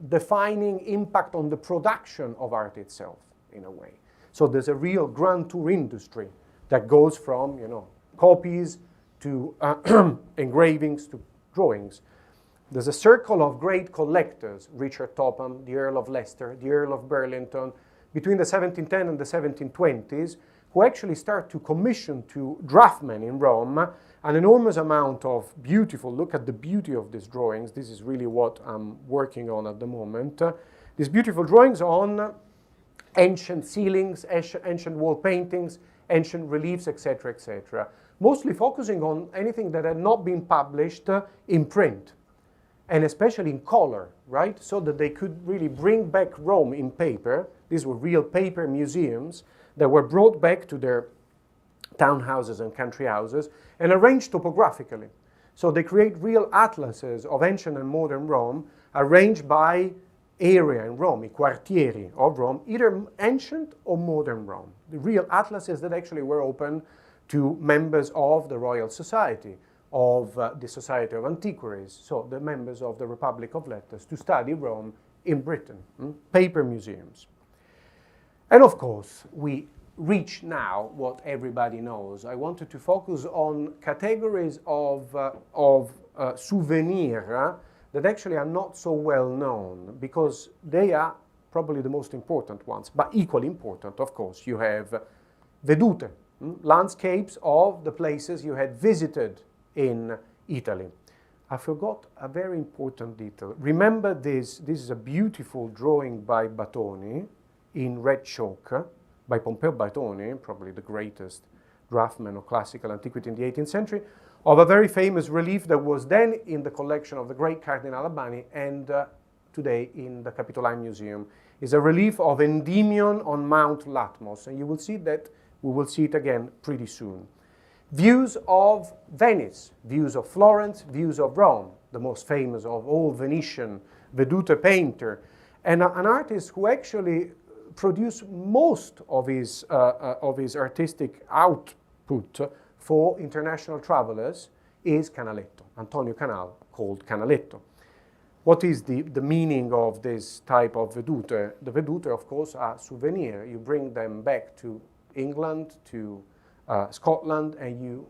defining impact on the production of art itself, in a way. So there's a real Grand Tour industry that goes from, copies to engravings to drawings. There's a circle of great collectors, Richard Topham, the Earl of Leicester, the Earl of Burlington, between the 1710 and the 1720s, who actually start to commission to draftsmen in Rome an enormous amount of beautiful, look at the beauty of these drawings, this is really what I'm working on at the moment, these beautiful drawings on ancient ceilings, ancient wall paintings, ancient reliefs, etc., etc., mostly focusing on anything that had not been published in print, and especially in color, right? So that they could really bring back Rome in paper. These were real paper museums that were brought back to their townhouses and country houses and arranged topographically. So they create real atlases of ancient and modern Rome, arranged by area in Rome, i quartieri of Rome, either ancient or modern Rome. The real atlases that actually were open to members of the Royal Society, of the Society of Antiquaries, so the members of the Republic of Letters, to study Rome in Britain, paper museums. And of course, we reach now what everybody knows. I wanted to focus on categories of souvenir that actually are not so well known, because they are probably the most important ones, but equally important, of course. You have vedute, landscapes of the places you had visited in Italy. I forgot a very important detail. Remember this is a beautiful drawing by Battoni in red chalk, by Pompeo Battoni, probably the greatest draftsman of classical antiquity in the 18th century, of a very famous relief that was then in the collection of the great Cardinal Albani and today in the Capitoline Museum. It's a relief of Endymion on Mount Latmos, and you will see that, we will see it again pretty soon. Views of Venice, views of Florence, views of Rome, the most famous of all Venetian vedute painter, and an artist who actually produced most of his artistic output for international travelers is Canaletto, Antonio Canal, called Canaletto. What is the meaning of this type of vedute? The vedute, of course, are souvenirs. You bring them back to England, to Scotland, and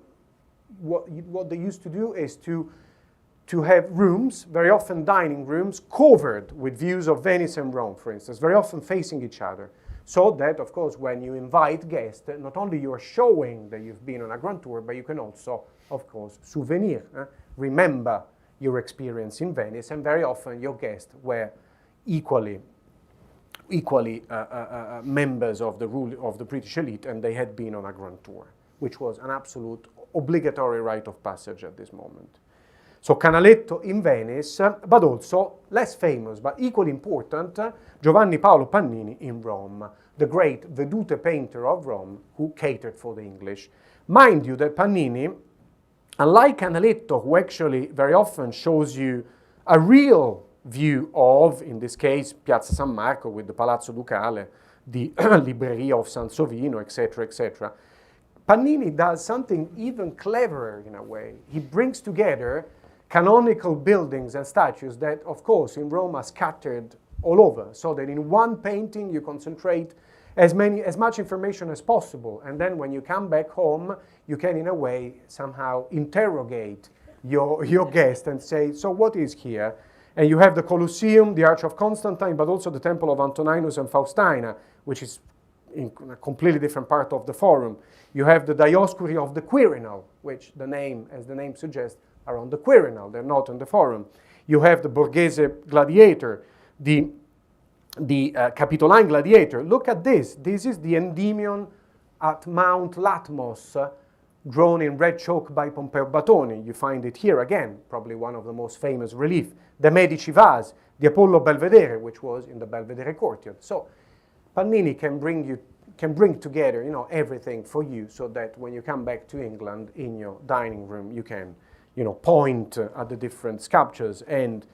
what they used to do is to have rooms, very often dining rooms, covered with views of Venice and Rome, for instance, very often facing each other. So that, of course, when you invite guests, not only you are showing that you've been on a grand tour, but you can also, of course, souvenir, remember your experience in Venice, and very often your guests were equally members of the British elite, and they had been on a grand tour, which was an absolute obligatory rite of passage at this moment. So Canaletto in Venice, but also less famous, but equally important, Giovanni Paolo Pannini in Rome, the great vedute painter of Rome who catered for the English. Mind you that Pannini, unlike Canaletto, who actually very often shows you a real view of, in this case, Piazza San Marco with the Palazzo Ducale, the Libreria of Sansovino, etc., etc., Pannini does something even cleverer in a way. He brings together canonical buildings and statues that, of course, in Rome are scattered all over, so that in one painting you concentrate as much information as possible, and then when you come back home, you can, in a way, somehow interrogate your guest and say, so what is here? And you have the Colosseum, the Arch of Constantine, but also the Temple of Antoninus and Faustina, which is in a completely different part of the Forum. You have the Dioscuri of the Quirinal, which the name, as the name suggests, are on the Quirinal, they're not on the Forum. You have the Borghese Gladiator, the Capitoline Gladiator. Look at this. This is the Endymion at Mount Latmos, drawn in red chalk by Pompeo Batoni. You find it here again, probably one of the most famous reliefs. The Medici vase, the Apollo Belvedere, which was in the Belvedere courtyard. So Pannini can bring together, everything for you, so that when you come back to England in your dining room, you can, point at the different sculptures and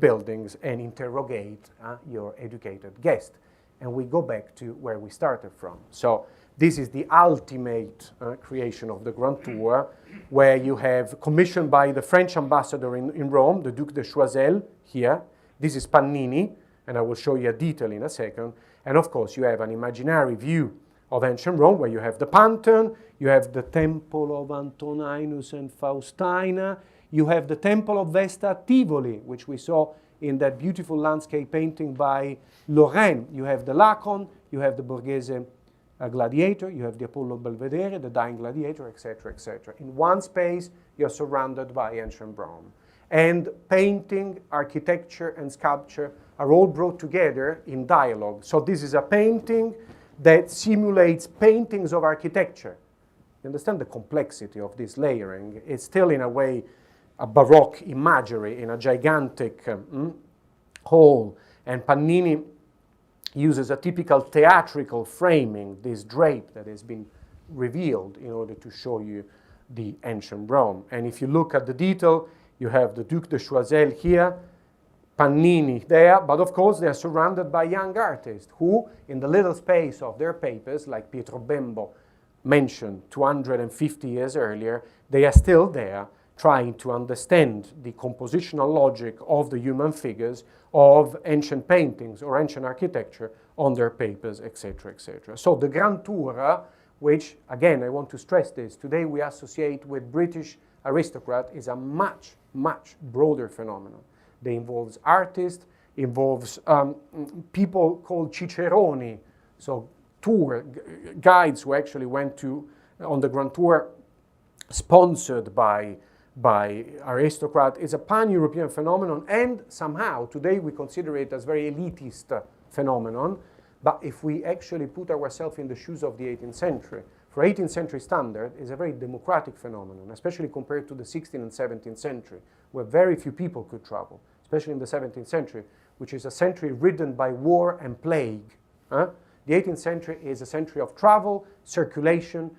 buildings and interrogate your educated guest. And we go back to where we started from. So this is the ultimate creation of the Grand Tour, where you have commissioned by the French ambassador in Rome, the Duc de Choiseul, here. This is Pannini, and I will show you a detail in a second. And of course, you have an imaginary view of ancient Rome, where you have the Pantheon, you have the Temple of Antoninus and Faustina, you have the Temple of Vesta at Tivoli, which we saw in that beautiful landscape painting by Lorraine. You have the Laocoonte, you have the Borghese Gladiator, you have the Apollo Belvedere, the Dying Gladiator, etc., etc. In one space, you're surrounded by ancient Rome. And painting, architecture, and sculpture are all brought together in dialogue. So this is a painting that simulates paintings of architecture. You understand the complexity of this layering? It's still, in a way, a Baroque imagery in a gigantic hall. And Pannini uses a typical theatrical framing, this drape that has been revealed in order to show you the ancient Rome. And if you look at the detail, you have the Duc de Choiseul here, Pannini there, but of course they are surrounded by young artists who, in the little space of their papers, like Pietro Bembo mentioned 250 years earlier, they are still there trying to understand the compositional logic of the human figures of ancient paintings or ancient architecture on their papers, etc., etc. So the Grand Tour, which, again, I want to stress this, today we associate with British aristocrat, is a much, much broader phenomenon. That involves artists, involves people called ciceroni, so tour guides who actually went on the Grand Tour sponsored by aristocrat. Is a pan-European phenomenon, and somehow today we consider it as very elitist phenomenon. But if we actually put ourselves in the shoes of the 18th century, for 18th century standard, is a very democratic phenomenon, especially compared to the 16th and 17th century, where very few people could travel, especially in the 17th century, which is a century ridden by war and plague. The 18th century is a century of travel, circulation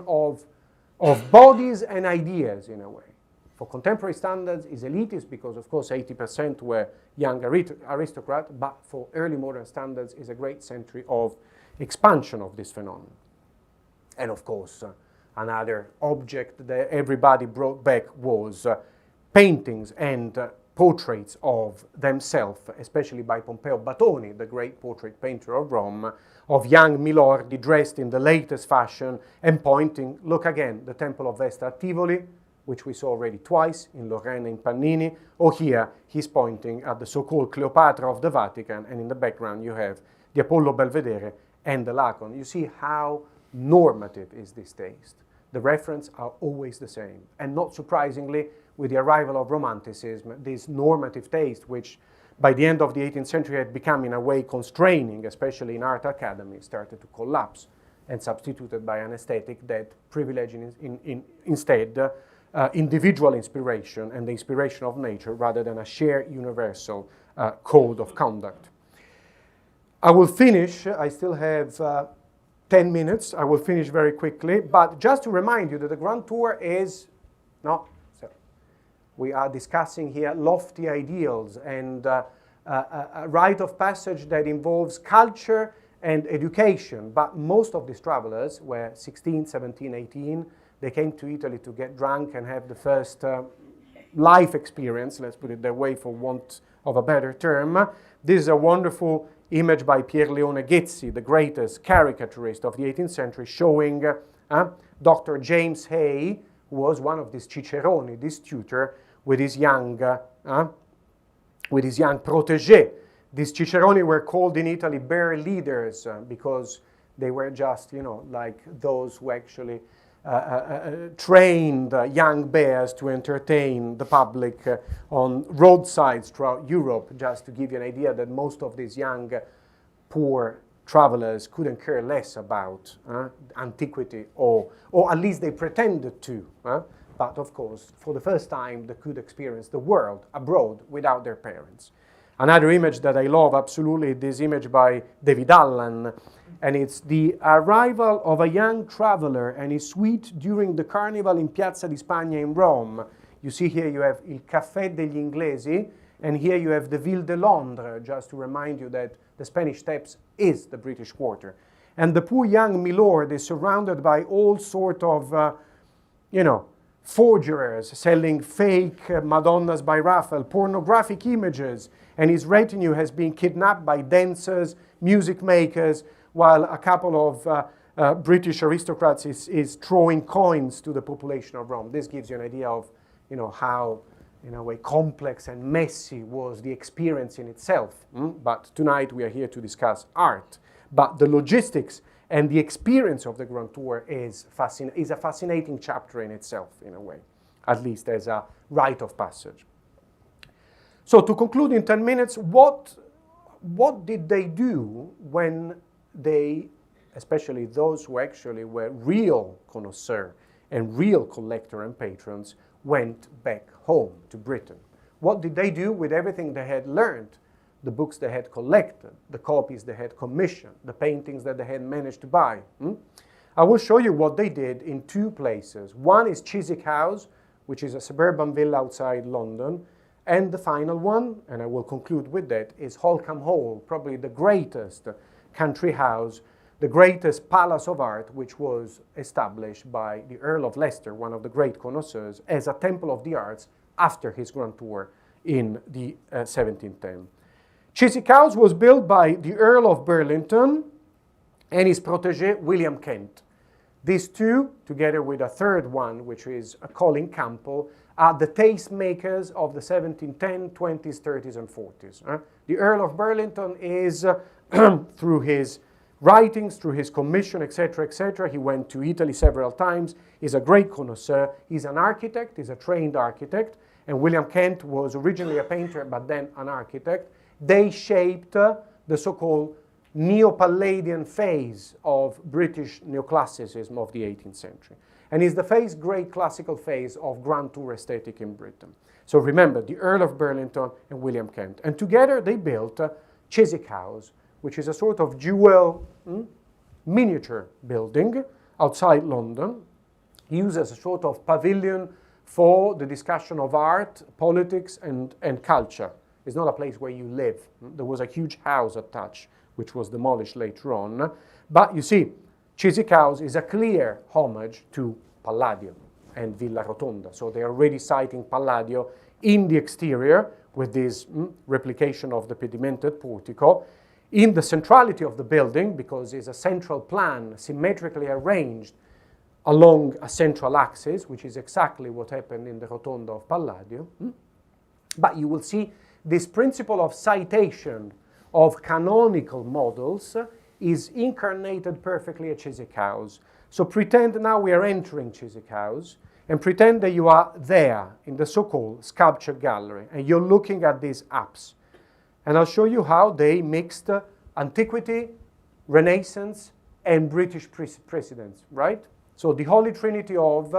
of bodies and ideas, in a way. For contemporary standards, is elitist because, of course, 80% were young aristocrats, but for early modern standards, is a great century of expansion of this phenomenon. And, of course, another object that everybody brought back was paintings and portraits of themselves, especially by Pompeo Batoni, the great portrait painter of Rome, of young milordi dressed in the latest fashion and pointing, look again, the Temple of Vesta at Tivoli, which we saw already twice in Lorraine and Pannini, or here he's pointing at the so-called Cleopatra of the Vatican, and in the background you have the Apollo Belvedere and the Laocoonte. You see how normative is this taste. The references are always the same. And not surprisingly, with the arrival of Romanticism, this normative taste, which by the end of the 18th century had become in a way constraining, especially in art academies, started to collapse and substituted by an aesthetic that privileged instead individual inspiration and the inspiration of nature rather than a shared universal code of conduct. I will finish, I still have 10 minutes, I will finish very quickly, but just to remind you that the Grand Tour is, we are discussing here lofty ideals and a rite of passage that involves culture and education, but most of these travelers were 16, 17, 18, they came to Italy to get drunk and have the first life experience, let's put it that way for want of a better term. This is a wonderful image by Pier Leone Ghezzi, the greatest caricaturist of the 18th century, showing Dr. James Hay, who was one of these ciceroni, this tutor, with his young protege. These ciceroni were called in Italy bear leaders because they were just, like those who actually trained young bears to entertain the public on roadsides throughout Europe, just to give you an idea that most of these young, poor travelers couldn't care less about antiquity, or at least they pretended to. But of course, for the first time, they could experience the world abroad without their parents. Another image that I love absolutely, this image by David Allen, and it's the arrival of a young traveler and his suite during the carnival in Piazza di Spagna in Rome. You see here you have Il Café degli Inglesi, and here you have the Ville de Londres, just to remind you that the Spanish Steps is the British Quarter. And the poor young milord is surrounded by all sort of, forgers selling fake Madonnas by Raphael, pornographic images, and his retinue has been kidnapped by dancers, music makers, while a couple of British aristocrats is throwing coins to the population of Rome. This gives you an idea of, how, in a way, complex and messy was the experience in itself. But tonight we are here to discuss art. But the logistics and the experience of the Grand Tour is a fascinating chapter in itself, in a way, at least as a rite of passage. So to conclude in 10 minutes, what did they do when they, especially those who actually were real connoisseurs and real collector and patrons, went back home to Britain? What did they do with everything they had learned? The books they had collected, the copies they had commissioned, the paintings that they had managed to buy. I will show you what they did in two places. One is Chiswick House, which is a suburban villa outside London, and the final one, and I will conclude with that, is Holkham Hall, probably the greatest country house, the greatest palace of art, which was established by the Earl of Leicester, one of the great connoisseurs, as a temple of the arts after his Grand Tour in the 1710. Chiswick House was built by the Earl of Burlington and his protege, William Kent. These two, together with a third one, which is Colin Campbell, are the tastemakers of the 1710, 20s, 30s, and 40s. The Earl of Burlington is, through his writings, through his commission, etc., he went to Italy several times, he's a great connoisseur, he's an architect, he's a trained architect, and William Kent was originally a painter, but then an architect. They shaped the so-called neo-Palladian phase of British neoclassicism of the 18th century. And is the great classical phase of grand tour aesthetic in Britain. So remember, the Earl of Burlington and William Kent. And together they built Chiswick House, which is a sort of dual miniature building outside London, used as a sort of pavilion for the discussion of art, politics, and culture. It's not a place where you live. There was a huge house attached, which was demolished later on. But you see, Chiswick House is a clear homage to Palladio and Villa Rotonda. So they're already citing Palladio in the exterior with this replication of the pedimented portico. In the centrality of the building, because it's a central plan symmetrically arranged along a central axis, which is exactly what happened in the Rotonda of Palladio. But you will see this principle of citation of canonical models is incarnated perfectly at Chiswick House. So pretend now we are entering Chiswick House, and pretend that you are there in the so-called sculpture gallery, and you're looking at these apses. And I'll show you how they mixed antiquity, Renaissance, and British precedents, right? So the holy trinity of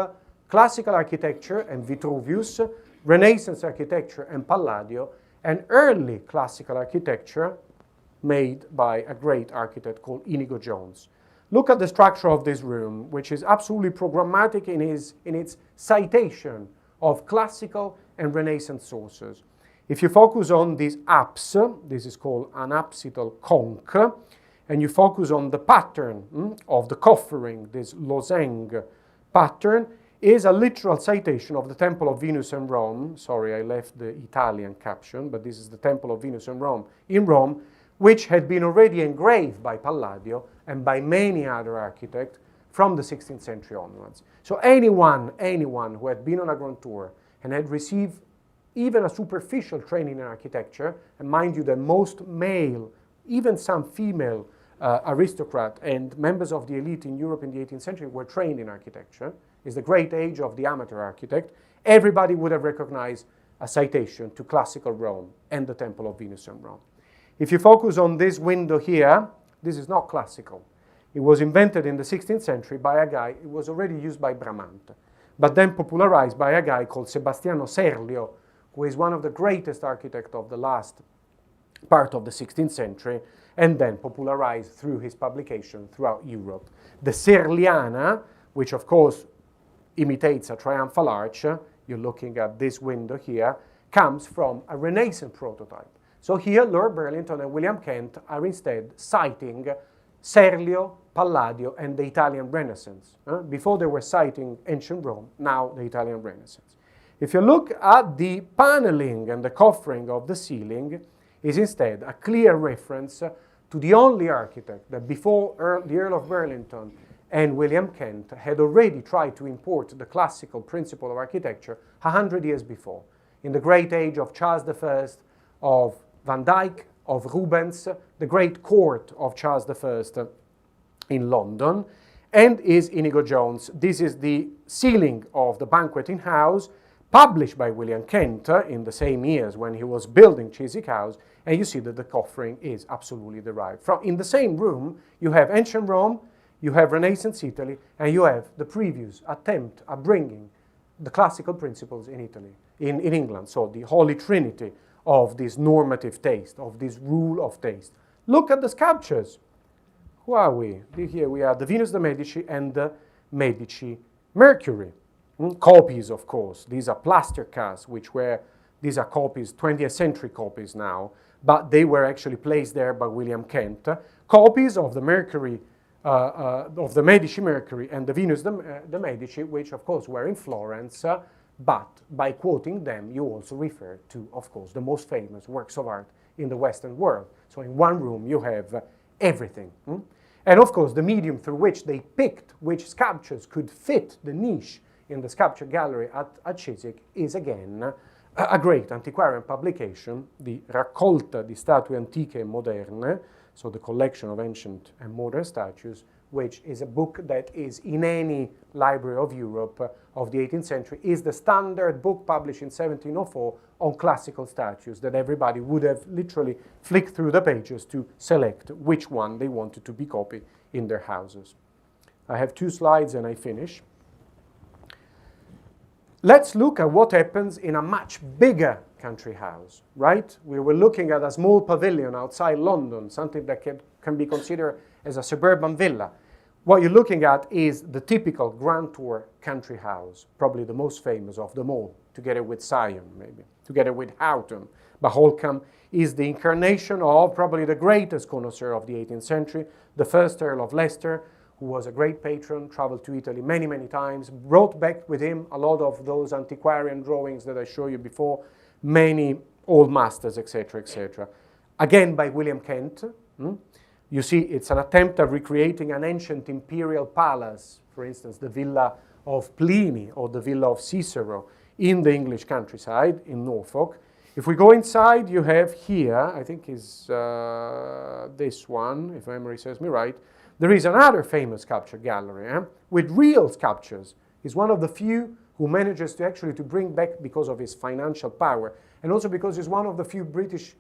classical architecture and Vitruvius, Renaissance architecture and Palladio, and early classical architecture made by a great architect called Inigo Jones. Look at the structure of this room, which is absolutely programmatic in its citation of classical and Renaissance sources. If you focus on these apse, this is called an apsidal conch, and you focus on the pattern of the coffering, this lozenge pattern, is a literal citation of the Temple of Venus in Rome. Sorry, I left the Italian caption, but this is the Temple of Venus in Rome, which had been already engraved by Palladio and by many other architects from the 16th century onwards. So anyone who had been on a grand tour and had received even a superficial training in architecture, and mind you that most male, even some female aristocrat and members of the elite in Europe in the 18th century were trained in architecture, is the great age of the amateur architect, everybody would have recognized a citation to classical Rome and the Temple of Venus in Rome. If you focus on this window here, this is not classical. It was invented in the 16th century by a guy, it was already used by Bramante, but then popularized by a guy called Sebastiano Serlio, who is one of the greatest architects of the last part of the 16th century, and then popularized through his publication throughout Europe. The Serliana, which of course imitates a triumphal arch, you're looking at this window here, comes from a Renaissance prototype. So here, Lord Burlington and William Kent are instead citing Serlio, Palladio, and the Italian Renaissance. Before they were citing ancient Rome, now the Italian Renaissance. If you look at the paneling and the coffering of the ceiling, is instead a clear reference to the only architect that before the Earl of Burlington and William Kent had already tried to import the classical principle of architecture 100 years before, in the great age of Charles I, of Van Dyck, of Rubens, the great court of Charles I in London, and is Inigo Jones. This is the ceiling of the banqueting house, published by William Kent in the same years when he was building Chiswick House, and you see that the coffering is absolutely derived from. In the same room, you have ancient Rome, you have Renaissance Italy, and you have the previous attempt at bringing the classical principles in Italy, in England. So the Holy Trinity of this normative taste, of this rule of taste. Look at the sculptures. Who are we? Here we are, the Venus de' Medici and the Medici Mercury. Copies, of course. These are plaster casts, these are copies, 20th century copies now, but they were actually placed there by William Kent. Copies of the Mercury, of the Medici Mercury and the Venus de' Medici, which of course were in Florence, but by quoting them, you also refer to, of course, the most famous works of art in the Western world. So in one room you have everything. And of course, the medium through which they picked which sculptures could fit the niche in the sculpture gallery at Chiswick is again a great antiquarian publication, the Raccolta di Statue Antiche e Moderne, so the collection of ancient and modern statues, which is a book that is in any library of Europe of the 18th century, is the standard book published in 1704 on classical statues that everybody would have literally flicked through the pages to select which one they wanted to be copied in their houses. I have 2 slides and I finish. Let's look at what happens in a much bigger country house, right? We were looking at a small pavilion outside London, something that can be considered as a suburban villa. What you're looking at is the typical Grand Tour country house, probably the most famous of them all, together with Sion, maybe, together with Houghton. But Holkham is the incarnation of probably the greatest connoisseur of the 18th century, the first Earl of Leicester, who was a great patron, traveled to Italy many, many times, brought back with him a lot of those antiquarian drawings that I showed you before, many old masters, etc., etc. Again, by William Kent. You see, it's an attempt at recreating an ancient imperial palace, for instance, the villa of Pliny or the villa of Cicero in the English countryside in Norfolk. If we go inside, you have here, I think is this one, if memory serves me right, there is another famous sculpture gallery with real sculptures. He's one of the few who manages to actually to bring back, because of his financial power, and also because he's one of the few British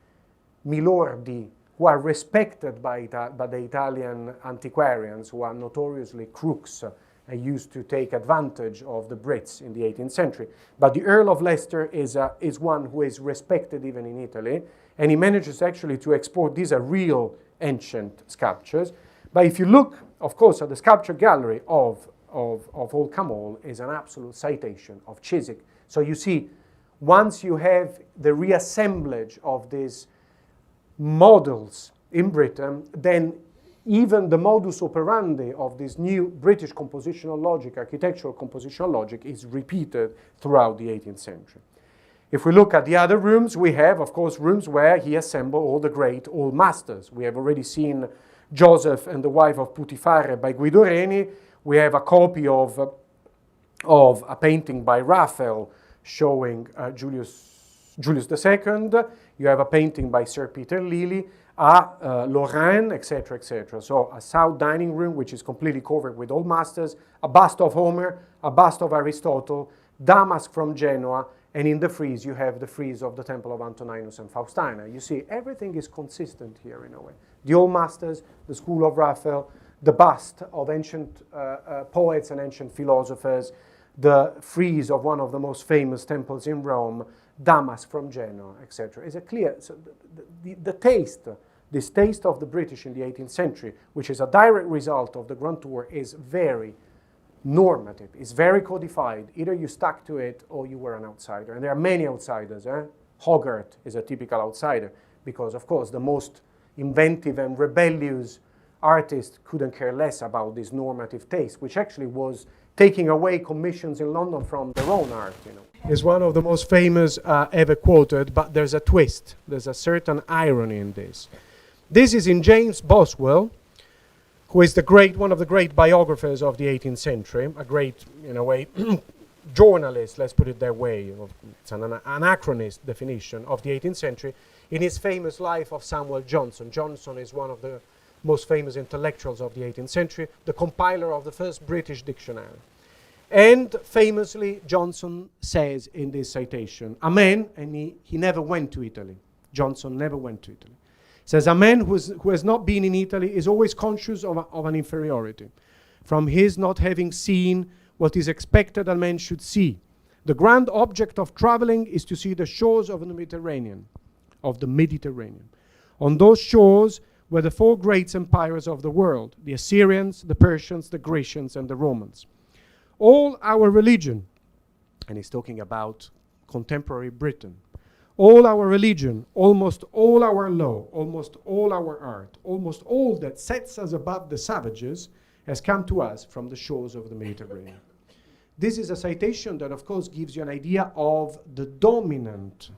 milordi who are respected by the Italian antiquarians, who are notoriously crooks and used to take advantage of the Brits in the 18th century. But the Earl of Leicester is one who is respected even in Italy, and he manages actually to export. These are real ancient sculptures. But if you look, of course, at the sculpture gallery of Holkham Hall, is an absolute citation of Chiswick. So you see, once you have the reassemblage of these models in Britain, then even the modus operandi of this new British compositional logic, architectural compositional logic, is repeated throughout the 18th century. If we look at the other rooms, we have, of course, rooms where he assembled all the great old masters. We have already seen Joseph and the Wife of Putifare by Guido Reni. We have a copy of a painting by Raphael showing Julius II. You have a painting by Sir Peter Lely, Lorraine, etc., etc. So a south dining room, which is completely covered with old masters, a bust of Homer, a bust of Aristotle, damask from Genoa, and in the frieze you have the frieze of the Temple of Antoninus and Faustina. You see, everything is consistent here in a way. The old masters, the school of Raphael, the bust of ancient poets and ancient philosophers, the frieze of one of the most famous temples in Rome, damask from Genoa, etc. Is a clear, so the taste, this taste of the British in the 18th century, which is a direct result of the Grand Tour, is very normative, it's very codified. Either you stuck to it or you were an outsider. And there are many outsiders. Hogarth is a typical outsider because, of course, the most inventive and rebellious artist couldn't care less about this normative taste, which actually was taking away commissions in London from their own art, you know. Is one of the most famous ever quoted, but there's a twist. There's a certain irony in this. This is in James Boswell, who is one of the great biographers of the 18th century, a great, in a way, journalist, let's put it that way. It's an anachronist definition of the 18th century. In his famous life of Samuel Johnson. Johnson is one of the most famous intellectuals of the 18th century, the compiler of the first British dictionary. And famously, Johnson says in this citation, a man, and he never went to Italy. Johnson never went to Italy. Says, a man who has not been in Italy is always conscious of an inferiority from his not having seen what is expected a man should see. The grand object of traveling is to see the shores of the Mediterranean. On those shores were the 4 great empires of the world, the Assyrians, the Persians, the Grecians, and the Romans. All our religion, and he's talking about contemporary Britain, all our religion, almost all our law, almost all our art, almost all that sets us above the savages has come to us from the shores of the Mediterranean. This is a citation that, of course, gives you an idea of the dominant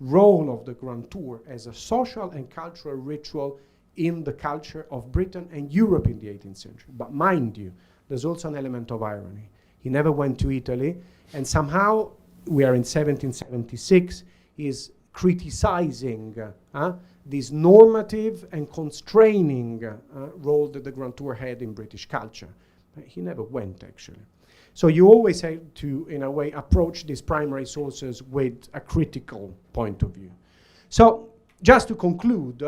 role of the Grand Tour as a social and cultural ritual in the culture of Britain and Europe in the 18th century. But mind you, there's also an element of irony. He never went to Italy, and somehow, we are in 1776, he's criticizing this normative and constraining role that the Grand Tour had in British culture. He never went, actually. So you always have to, in a way, approach these primary sources with a critical point of view. So just to conclude,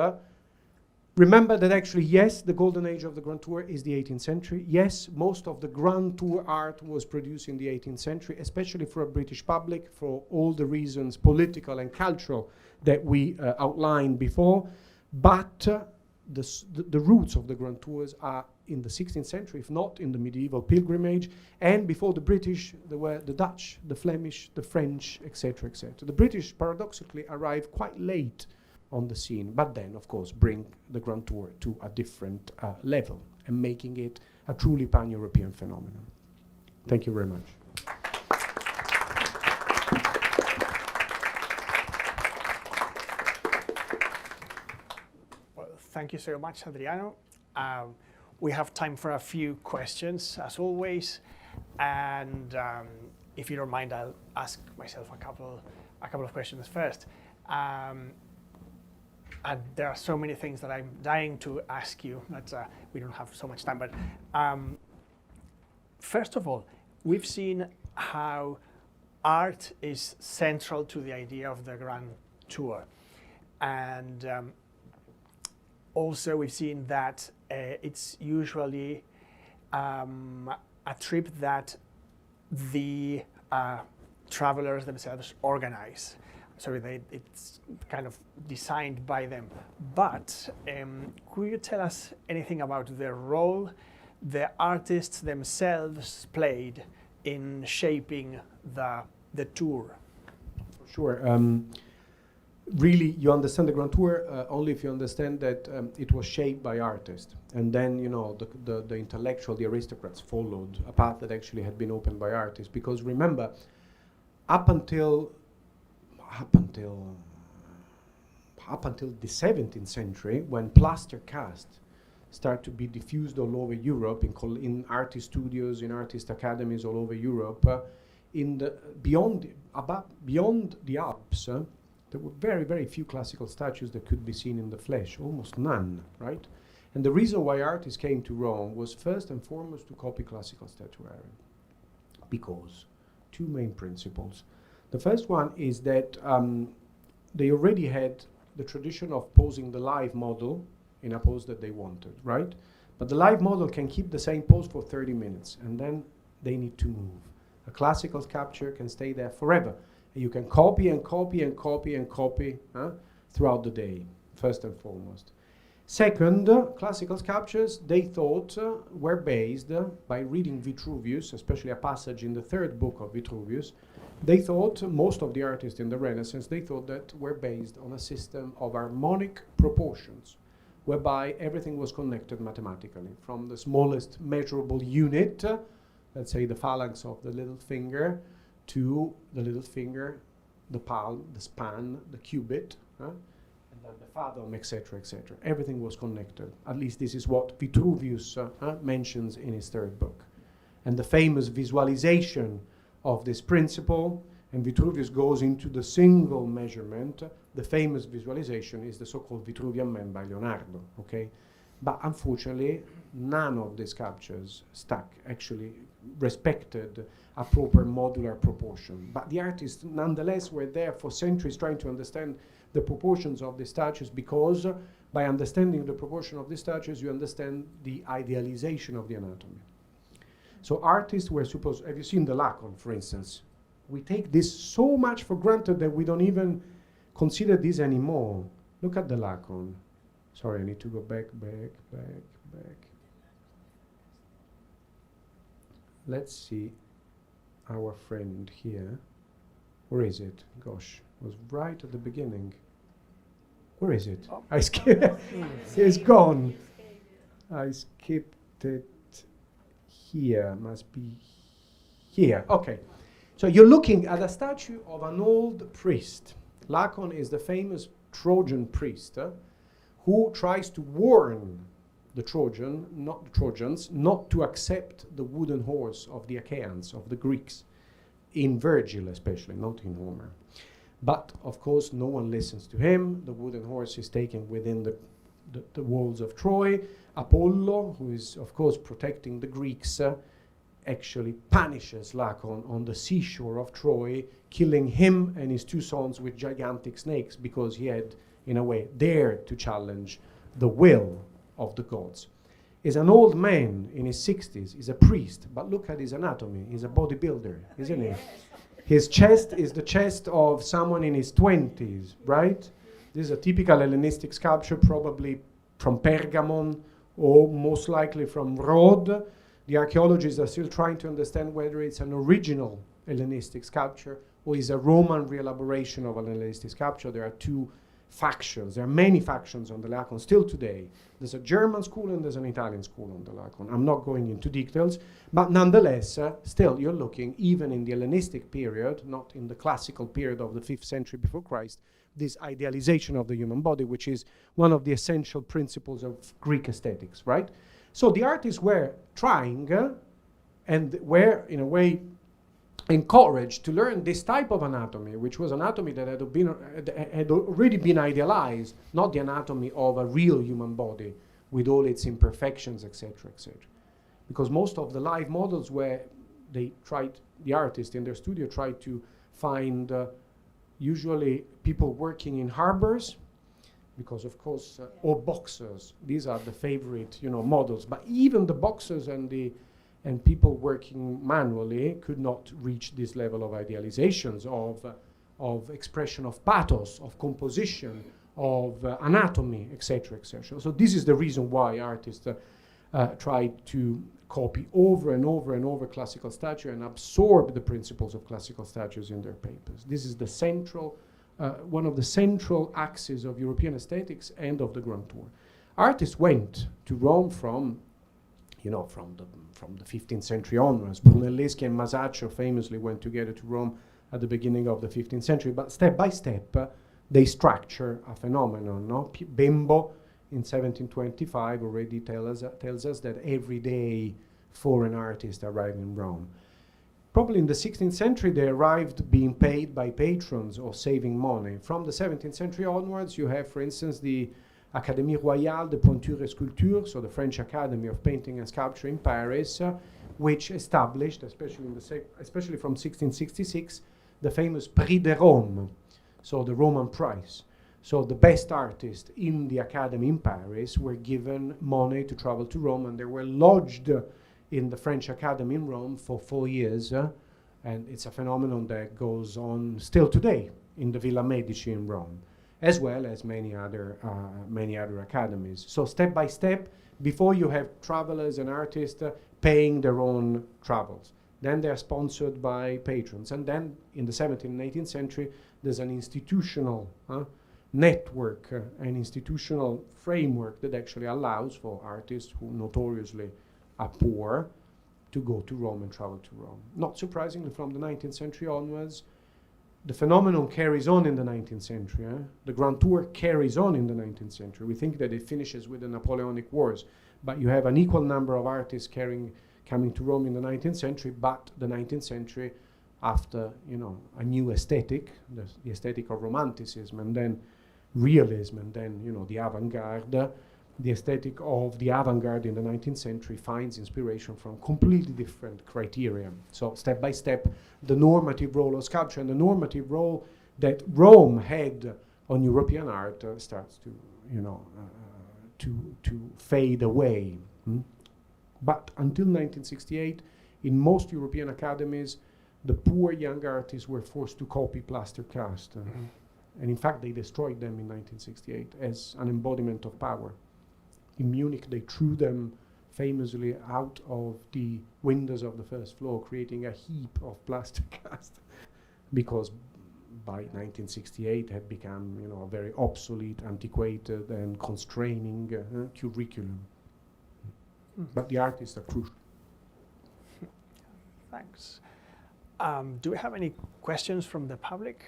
remember that actually, yes, the golden age of the Grand Tour is the 18th century. Yes, most of the Grand Tour art was produced in the 18th century, especially for a British public, for all the reasons, political and cultural, that we outlined before. But the roots of the Grand Tours are in the 16th century, if not in the medieval pilgrimage. And before the British, there were the Dutch, the Flemish, the French, etc., etc. The British, paradoxically, arrived quite late on the scene, but then, of course, bring the Grand Tour to a different level and making it a truly pan-European phenomenon. Thank you very much. Well, thank you so much, Adriano. We have time for a few questions, as always, and if you don't mind, I'll ask myself a couple of questions first. And there are so many things that I'm dying to ask you, but we don't have so much time. But first of all, we've seen how art is central to the idea of the Grand Tour. And also we've seen that it's usually a trip that the travelers themselves organize. So it's kind of designed by them. But could you tell us anything about the role the artists themselves played in shaping the tour? Sure. Really, you understand the Grand Tour only if you understand that it was shaped by artists. And then, you know, the intellectual, the aristocrats followed a path that actually had been opened by artists. Because remember, up until the 17th century, when plaster casts start to be diffused all over Europe, in artist studios, in artist academies all over Europe, beyond the Alps, there were very, very few classical statues that could be seen in the flesh, almost none, right? And the reason why artists came to Rome was first and foremost to copy classical statuary, because two main principles. The first one is that they already had the tradition of posing the live model in a pose that they wanted, right? But the live model can keep the same pose for 30 minutes, and then they need to move. A classical sculpture can stay there forever. And you can copy and copy and copy and copy throughout the day, first and foremost. Second, classical sculptures, they thought, were based, by reading Vitruvius, especially a passage in the third book of Vitruvius, they thought, most of the artists in the Renaissance, they thought that were based on a system of harmonic proportions, whereby everything was connected mathematically, from the smallest measurable unit, let's say the phalanx of the little finger, to the little finger, the palm, the span, the cubit, and then the fathom, etc., etc. Everything was connected. At least this is what Vitruvius mentions in his third book. And the famous visualization of this principle, and Vitruvius goes into the single measurement, the famous visualization is the so-called Vitruvian Man by Leonardo, okay? But unfortunately, none of the sculptures stuck, actually respected a proper modular proportion. But the artists nonetheless were there for centuries trying to understand the proportions of the statues, because by understanding the proportion of the statues, you understand the idealization of the anatomy. So artists were supposed, have you seen the Laocoonte, for instance? We take this so much for granted that we don't even consider this anymore. Look at the Laocoonte. Sorry, I need to go back. Let's see our friend here. Where is it? Gosh, it was right at the beginning. Where is it? Oh. I skipped. It's gone. I skipped it. Here, must be here. Okay. So you're looking at a statue of an old priest. Laocoonte is the famous Trojan priest who tries to warn the Trojans, not to accept the wooden horse of the Achaeans, of the Greeks, in Virgil especially, not in Homer. But of course, no one listens to him. The wooden horse is taken within the walls of Troy. Apollo, who is of course protecting the Greeks, actually punishes Laocoon on the seashore of Troy, killing him and his two sons with gigantic snakes because he had, in a way, dared to challenge the will of the gods. He's an old man in his 60s. He's a priest, but look at his anatomy. He's a bodybuilder, isn't he? His chest is the chest of someone in his 20s, right? This is a typical Hellenistic sculpture, probably from Pergamon or most likely from Rhodes. The archaeologists are still trying to understand whether it's an original Hellenistic sculpture or is a Roman re-elaboration of an Hellenistic sculpture. There are two factions. There are many factions on the Laocoon still today. There's a German school and there's an Italian school on the Laocoon. I'm not going into details, but nonetheless, still you're looking, even in the Hellenistic period, not in the classical period of the 5th century before Christ, this idealization of the human body, which is one of the essential principles of Greek aesthetics, right? So the artists were trying and were, in a way, encouraged to learn this type of anatomy, which was anatomy that had already been idealized, not the anatomy of a real human body with all its imperfections, etc., etc. Because most of the live models where they tried, the artists in their studio tried to find usually people working in harbors, because of course, or boxers. These are the favorite, models. But even the boxers and people working manually could not reach this level of idealizations of expression of pathos, of composition, of anatomy, etc., etc. So this is the reason why artists tried to copy over and over and over classical statue and absorb the principles of classical statues in their papers. This is the central, one of the central axes of European aesthetics and of the Grand Tour. Artists went to Rome from the 15th century onwards. Brunelleschi and Masaccio famously went together to Rome at the beginning of the 15th century, but step by step, they structure a phenomenon. No? Bembo in 1725 already tells us that every day foreign artists arrive in Rome. Probably in the 16th century, they arrived being paid by patrons or saving money. From the 17th century onwards, you have, for instance, the Académie Royale de Peinture et Sculpture, so the French Academy of Painting and Sculpture in Paris, which established, especially from 1666, the famous Prix de Rome, so the Roman prize. So the best artists in the academy in Paris were given money to travel to Rome, and they were lodged in the French Academy in Rome for 4 years, and it's a phenomenon that goes on still today in the Villa Medici in Rome, as well as many other academies. So step by step, before you have travelers and artists paying their own travels. Then they are sponsored by patrons. And then in the 17th and 18th century, there's an institutional network, an institutional framework that actually allows for artists who notoriously are poor to go to Rome and travel to Rome. Not surprisingly, from the 19th century onwards, the phenomenon carries on in the 19th century. The Grand Tour carries on in the 19th century. We think that it finishes with the Napoleonic Wars, but you have an equal number of artists coming to Rome in the 19th century, but the 19th century, after a new aesthetic, the aesthetic of Romanticism, and then Realism, and then the avant-garde, the aesthetic of the avant-garde in the 19th century finds inspiration from completely different criteria. So step by step, the normative role of sculpture and the normative role that Rome had on European art starts to fade away. But until 1968, in most European academies, the poor young artists were forced to copy plaster cast. And in fact, they destroyed them in 1968 as an embodiment of power. In Munich, they threw them famously out of the windows of the first floor, creating a heap of plaster cast, because by 1968 had become a very obsolete, antiquated, and constraining curriculum. But the artists are crucial. Thanks. Do we have any questions from the public?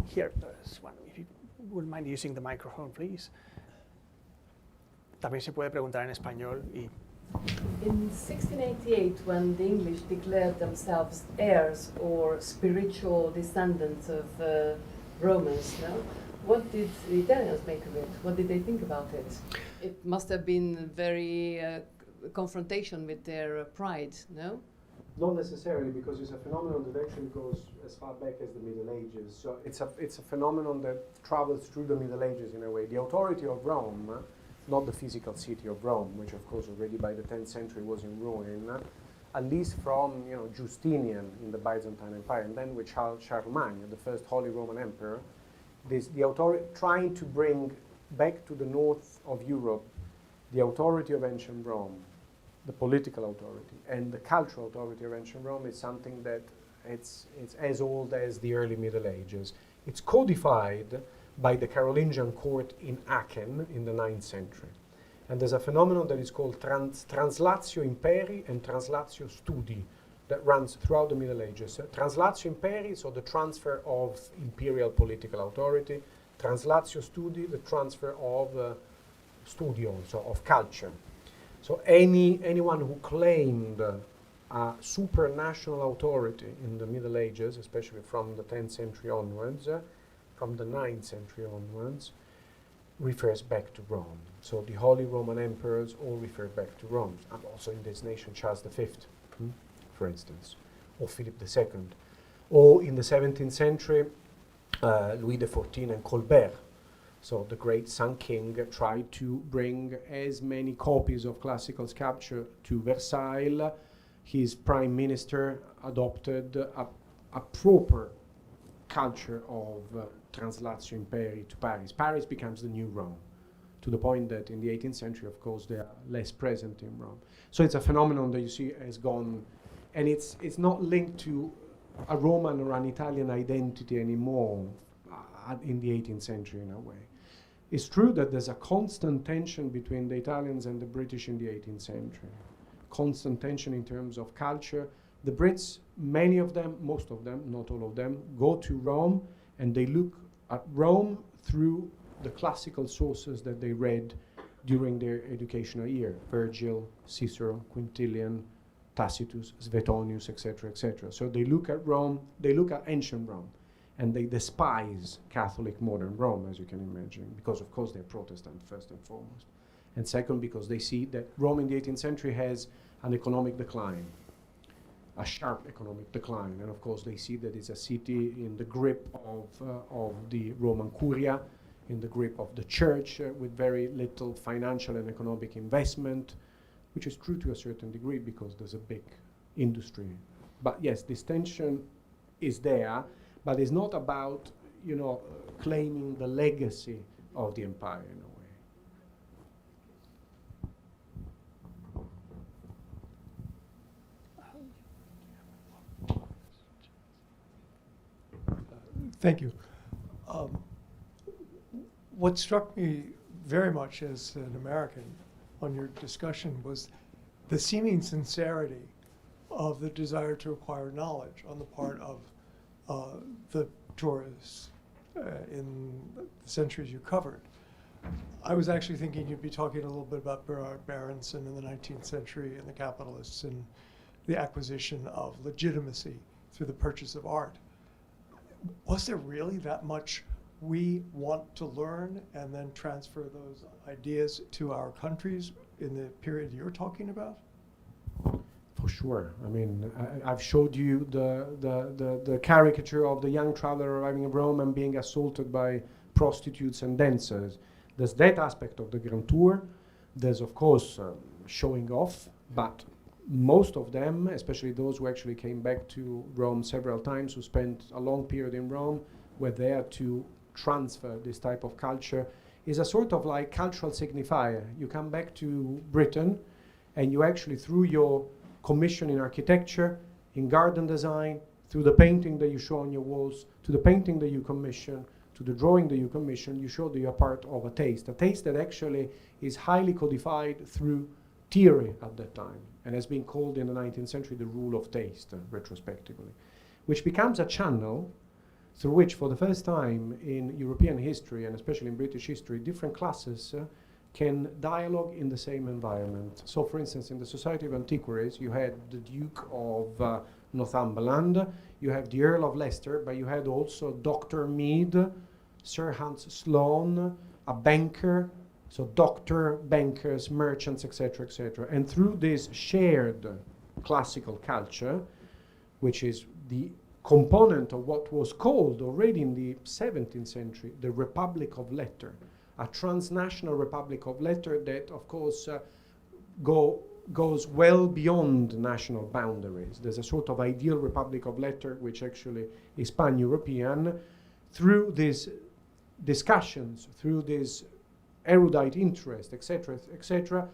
Here, there's one. If you wouldn't mind using the microphone, please. También se puede preguntar en español y In 1688, when the English declared themselves heirs or spiritual descendants of Romans, no? What did the Italians make of it? What did they think about it? It must have been very confrontation with their pride, no? Not necessarily, because it's a phenomenon that actually goes as far back as the Middle Ages. So it's a phenomenon that travels through the Middle Ages in a way. The authority of Rome, not the physical city of Rome, which of course already by the 10th century was in ruin, at least from Justinian in the Byzantine Empire, and then with Charlemagne, the first Holy Roman Emperor, the authority trying to bring back to the north of Europe the authority of ancient Rome, the political authority, and the cultural authority of ancient Rome is something that it's as old as the early Middle Ages. It's codified by the Carolingian court in Aachen in the 9th century. And there's a phenomenon that is called translatio imperi and translatio studi that runs throughout the Middle Ages. Translatio imperi, so the transfer of imperial political authority. Translatio studi, the transfer of studio, so of culture. So anyone who claimed a supranational authority in the Middle Ages, especially from the 10th century onwards, from the 9th century onwards, refers back to Rome. So the Holy Roman Emperors all refer back to Rome. And also in this nation, Charles V, for instance, or Philip II. Or in the 17th century, Louis XIV and Colbert. So the great Sun King tried to bring as many copies of classical sculpture to Versailles. His prime minister adopted a proper culture of translatio imperi to Paris. Paris becomes the new Rome, to the point that in the 18th century, of course, they are less present in Rome. So it's a phenomenon that you see has gone, and it's not linked to a Roman or an Italian identity anymore in the 18th century in a way. It's true that there's a constant tension between the Italians and the British in the 18th century. Constant tension in terms of culture. The Brits, many of them, most of them, not all of them, go to Rome and they look at Rome through the classical sources that they read during their educational year. Virgil, Cicero, Quintilian, Tacitus, Suetonius, etc., etc. So they look at Rome, they look at ancient Rome, and they despise Catholic modern Rome, as you can imagine, because of course they're Protestant first and foremost. And second, because they see that Rome in the 18th century has an economic decline, a sharp economic decline. And of course they see that it's a city in the grip of the Roman Curia, in the grip of the church, with very little financial and economic investment, which is true to a certain degree because there's a big industry. But yes, this tension is there, but it's not about, claiming the legacy of the empire in a way. Thank you. What struck me very much as an American on your discussion was the seeming sincerity of the desire to acquire knowledge on the part of the tourists in the centuries you covered. I was actually thinking you'd be talking a little bit about Bernard Berenson in the 19th century and the capitalists and the acquisition of legitimacy through the purchase of art. Was there really that much we want to learn and then transfer those ideas to our countries in the period you're talking about? For sure. I mean, I've showed you the caricature of the young traveler arriving in Rome and being assaulted by prostitutes and dancers. There's that aspect of the Grand Tour. There's, of course, showing off, but most of them, especially those who actually came back to Rome several times, who spent a long period in Rome, were there to transfer this type of culture. Is a sort of like cultural signifier. You come back to Britain and you actually, through your commission in architecture, in garden design, through the painting that you show on your walls, to the painting that you commission, to the drawing that you commission, you show that you're part of a taste that actually is highly codified through theory at that time, and has been called in the 19th century the rule of taste, retrospectively, which becomes a channel through which, for the first time in European history, and especially in British history, different classes can dialogue in the same environment. So, for instance, in the Society of Antiquaries, you had the Duke of Northumberland, you have the Earl of Leicester, but you had also Dr. Mead, Sir Hans Sloane, a banker, so doctor, bankers, merchants, etc., etc. And through this shared classical culture, which is the component of what was called already in the 17th century the Republic of Letter, a transnational Republic of Letter that, of course, goes well beyond national boundaries. There's a sort of ideal Republic of Letter which actually is pan-European. Through these discussions, through this erudite interest, etc., etc.,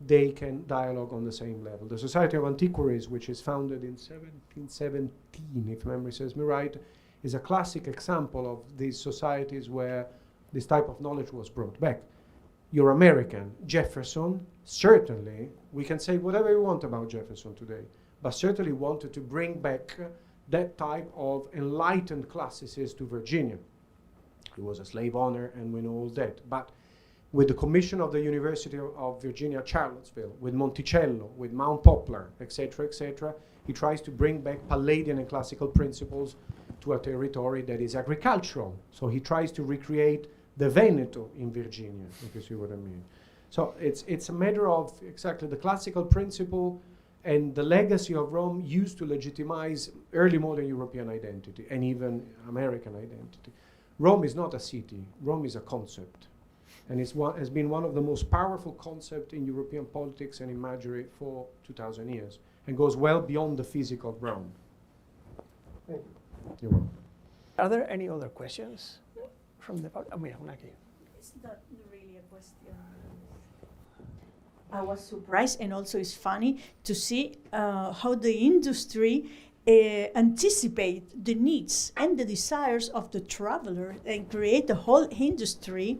they can dialogue on the same level. The Society of Antiquaries, which is founded in 1717, if memory serves me right, is a classic example of these societies where this type of knowledge was brought back. You're American. Jefferson, certainly, we can say whatever we want about Jefferson today, but certainly wanted to bring back that type of enlightened classicist to Virginia. He was a slave owner, and we know all that. But with the commission of the University of Virginia, Charlottesville, with Monticello, with Mount Poplar, etc., he tries to bring back Palladian and classical principles to a territory that is agricultural. So he tries to recreate the Veneto in Virginia, if you see what I mean. So it's a matter of exactly the classical principle and the legacy of Rome used to legitimize early modern European identity and even American identity. Rome is not a city. Rome is a concept. And has been one of the most powerful concepts in European politics and imagery for 2,000 years, and goes well beyond the physical Rome. Thank you. You're welcome. Are there any other questions from the public? It's not really a question. I was surprised, and also it's funny to see how the industry anticipate the needs and the desires of the traveler and create a whole industry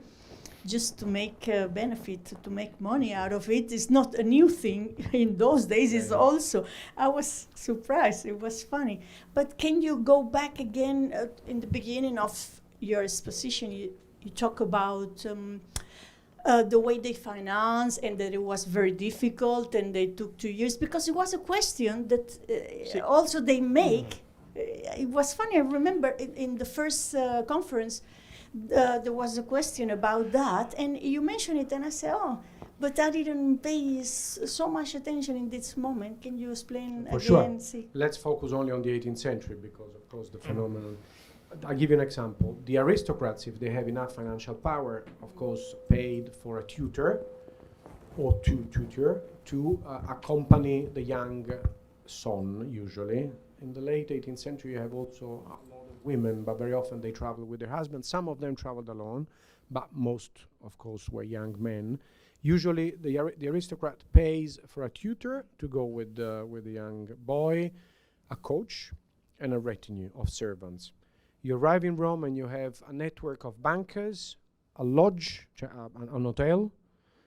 just to make benefit, to make money out of it. Is not a new thing in those days. It's also, I was surprised, it was funny. But can you go back again in the beginning of your exposition? You talk about the way they finance and that it was very difficult and they took 2 years, because it was a question that also they make. It was funny, I remember in the first conference, there was a question about that, and you mentioned it, and I said, oh, but I didn't pay so much attention in this moment. Can you explain For again? sure. Let's focus only on the 18th century, because, of course, the phenomenon. I'll give you an example. The aristocrats, if they have enough financial power, of course, paid for a tutor or two tutor to accompany the young son, usually. In the late 18th century, you have also a lot of women, but very often they travel with their husbands. Some of them traveled alone, but most, of course, were young men. Usually, the aristocrat pays for a tutor to go with the young boy, a coach, and a retinue of servants. You arrive in Rome and you have a network of bankers, a lodge, an hotel.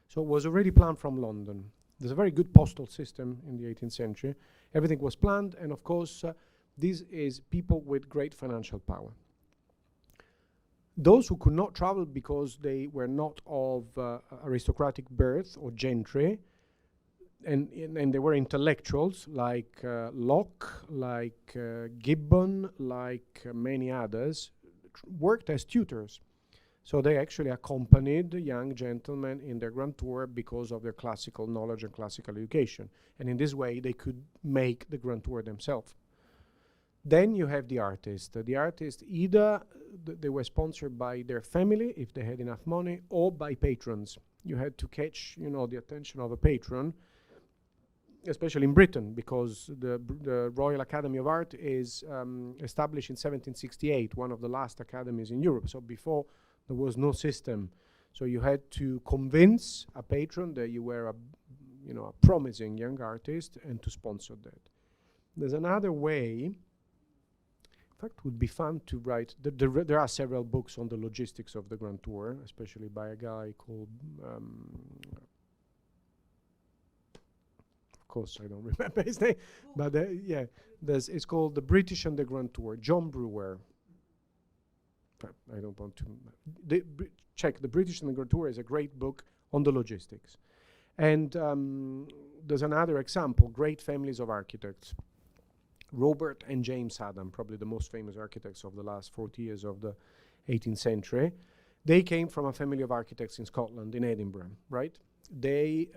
So it was already planned from London. There's a very good postal system in the 18th century. Everything was planned, and of course, this is people with great financial power. Those who could not travel because they were not of aristocratic birth or gentry, and they were intellectuals like Locke, like Gibbon, like many others, worked as tutors. So they actually accompanied young gentlemen in their grand tour because of their classical knowledge and classical education. And in this way, they could make the grand tour themselves. Then you have the artist. The artist, either they were sponsored by their family, if they had enough money, or by patrons. You had to catch, the attention of a patron, especially in Britain, because the Royal Academy of Art is established in 1768, one of the last academies in Europe. So before, there was no system. So you had to convince a patron that you were a promising young artist and to sponsor that. There's another way. In fact, it would be fun to write. There are several books on the logistics of the Grand Tour, especially by a guy called, of course, I don't remember his name, but it's called The British and the Grand Tour, John Brewer. I don't want to check. The British and the Grand Tour is a great book on the logistics. And there's another example, great families of architects. Robert and James Adam, probably the most famous architects of the last 40 years of the 18th century. They came from a family of architects in Scotland, in Edinburgh, right? They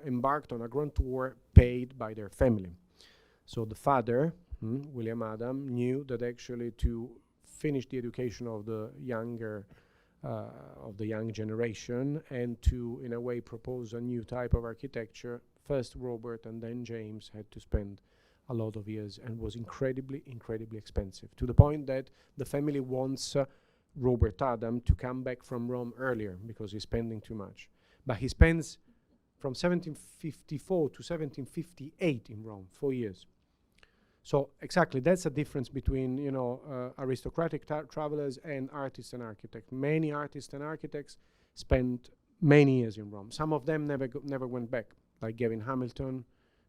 embarked on a grand tour paid by their family. So the father, William Adam, knew that actually to finish the education of the younger, of the young generation, and to, in a way, propose a new type of architecture, first Robert and then James had to spend a lot of years, and was incredibly, incredibly expensive, to the point that the family wants Robert Adam to come back from Rome earlier because he's spending too much. But he spends from 1754 to 1758 in Rome, 4 years. So exactly, that's the difference between, you know, aristocratic travelers and artists and architects. Many artists and architects spent many years in Rome. Some of them never went back, like Gavin Hamilton,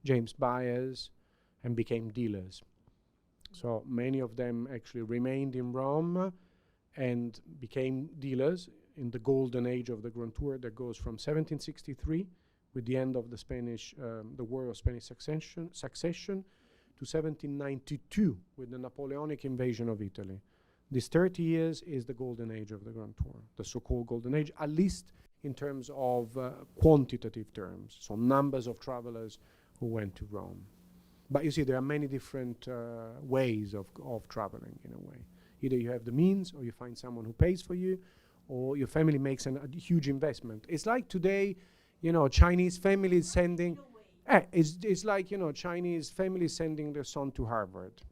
James Byers, and became dealers. So many of them actually remained in Rome and became dealers in the golden age of the Grand Tour that goes from 1763, with the end of the Spanish, the War of Spanish succession, to 1792, with the Napoleonic invasion of Italy. This 30 years is the golden age of the Grand Tour, the so-called golden age, at least in terms of quantitative terms, so numbers of travelers who went to Rome. But you see, there are many different ways of traveling, in a way. Either you have the means, or you find someone who pays for you, or your family makes a huge investment. It's like today, you know, Chinese families sending, it's like, you know, Chinese families sending their son to Harvard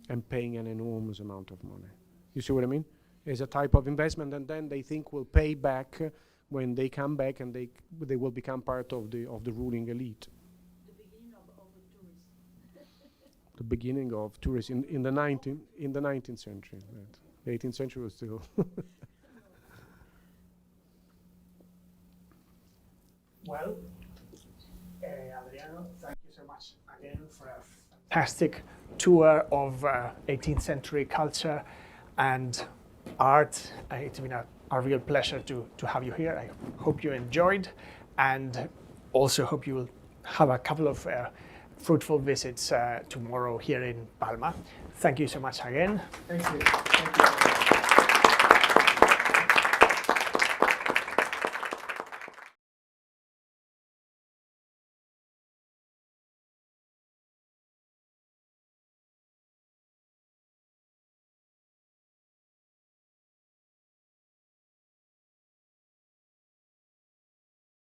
and paying an enormous amount of money. You see what I mean? It's a type of investment, and then they think will pay back when they come back, and they will become part of the ruling elite. The beginning of tourism in the 19th century. Right. The 18th century was still. Well, Adriano, thank you so much again for a fantastic tour of 18th century culture and art. It's been a real pleasure to have you here. I hope you enjoyed, and also hope you will have a couple of fruitful visits tomorrow here in Palma. Thank you so much again. Thank you. Thank you.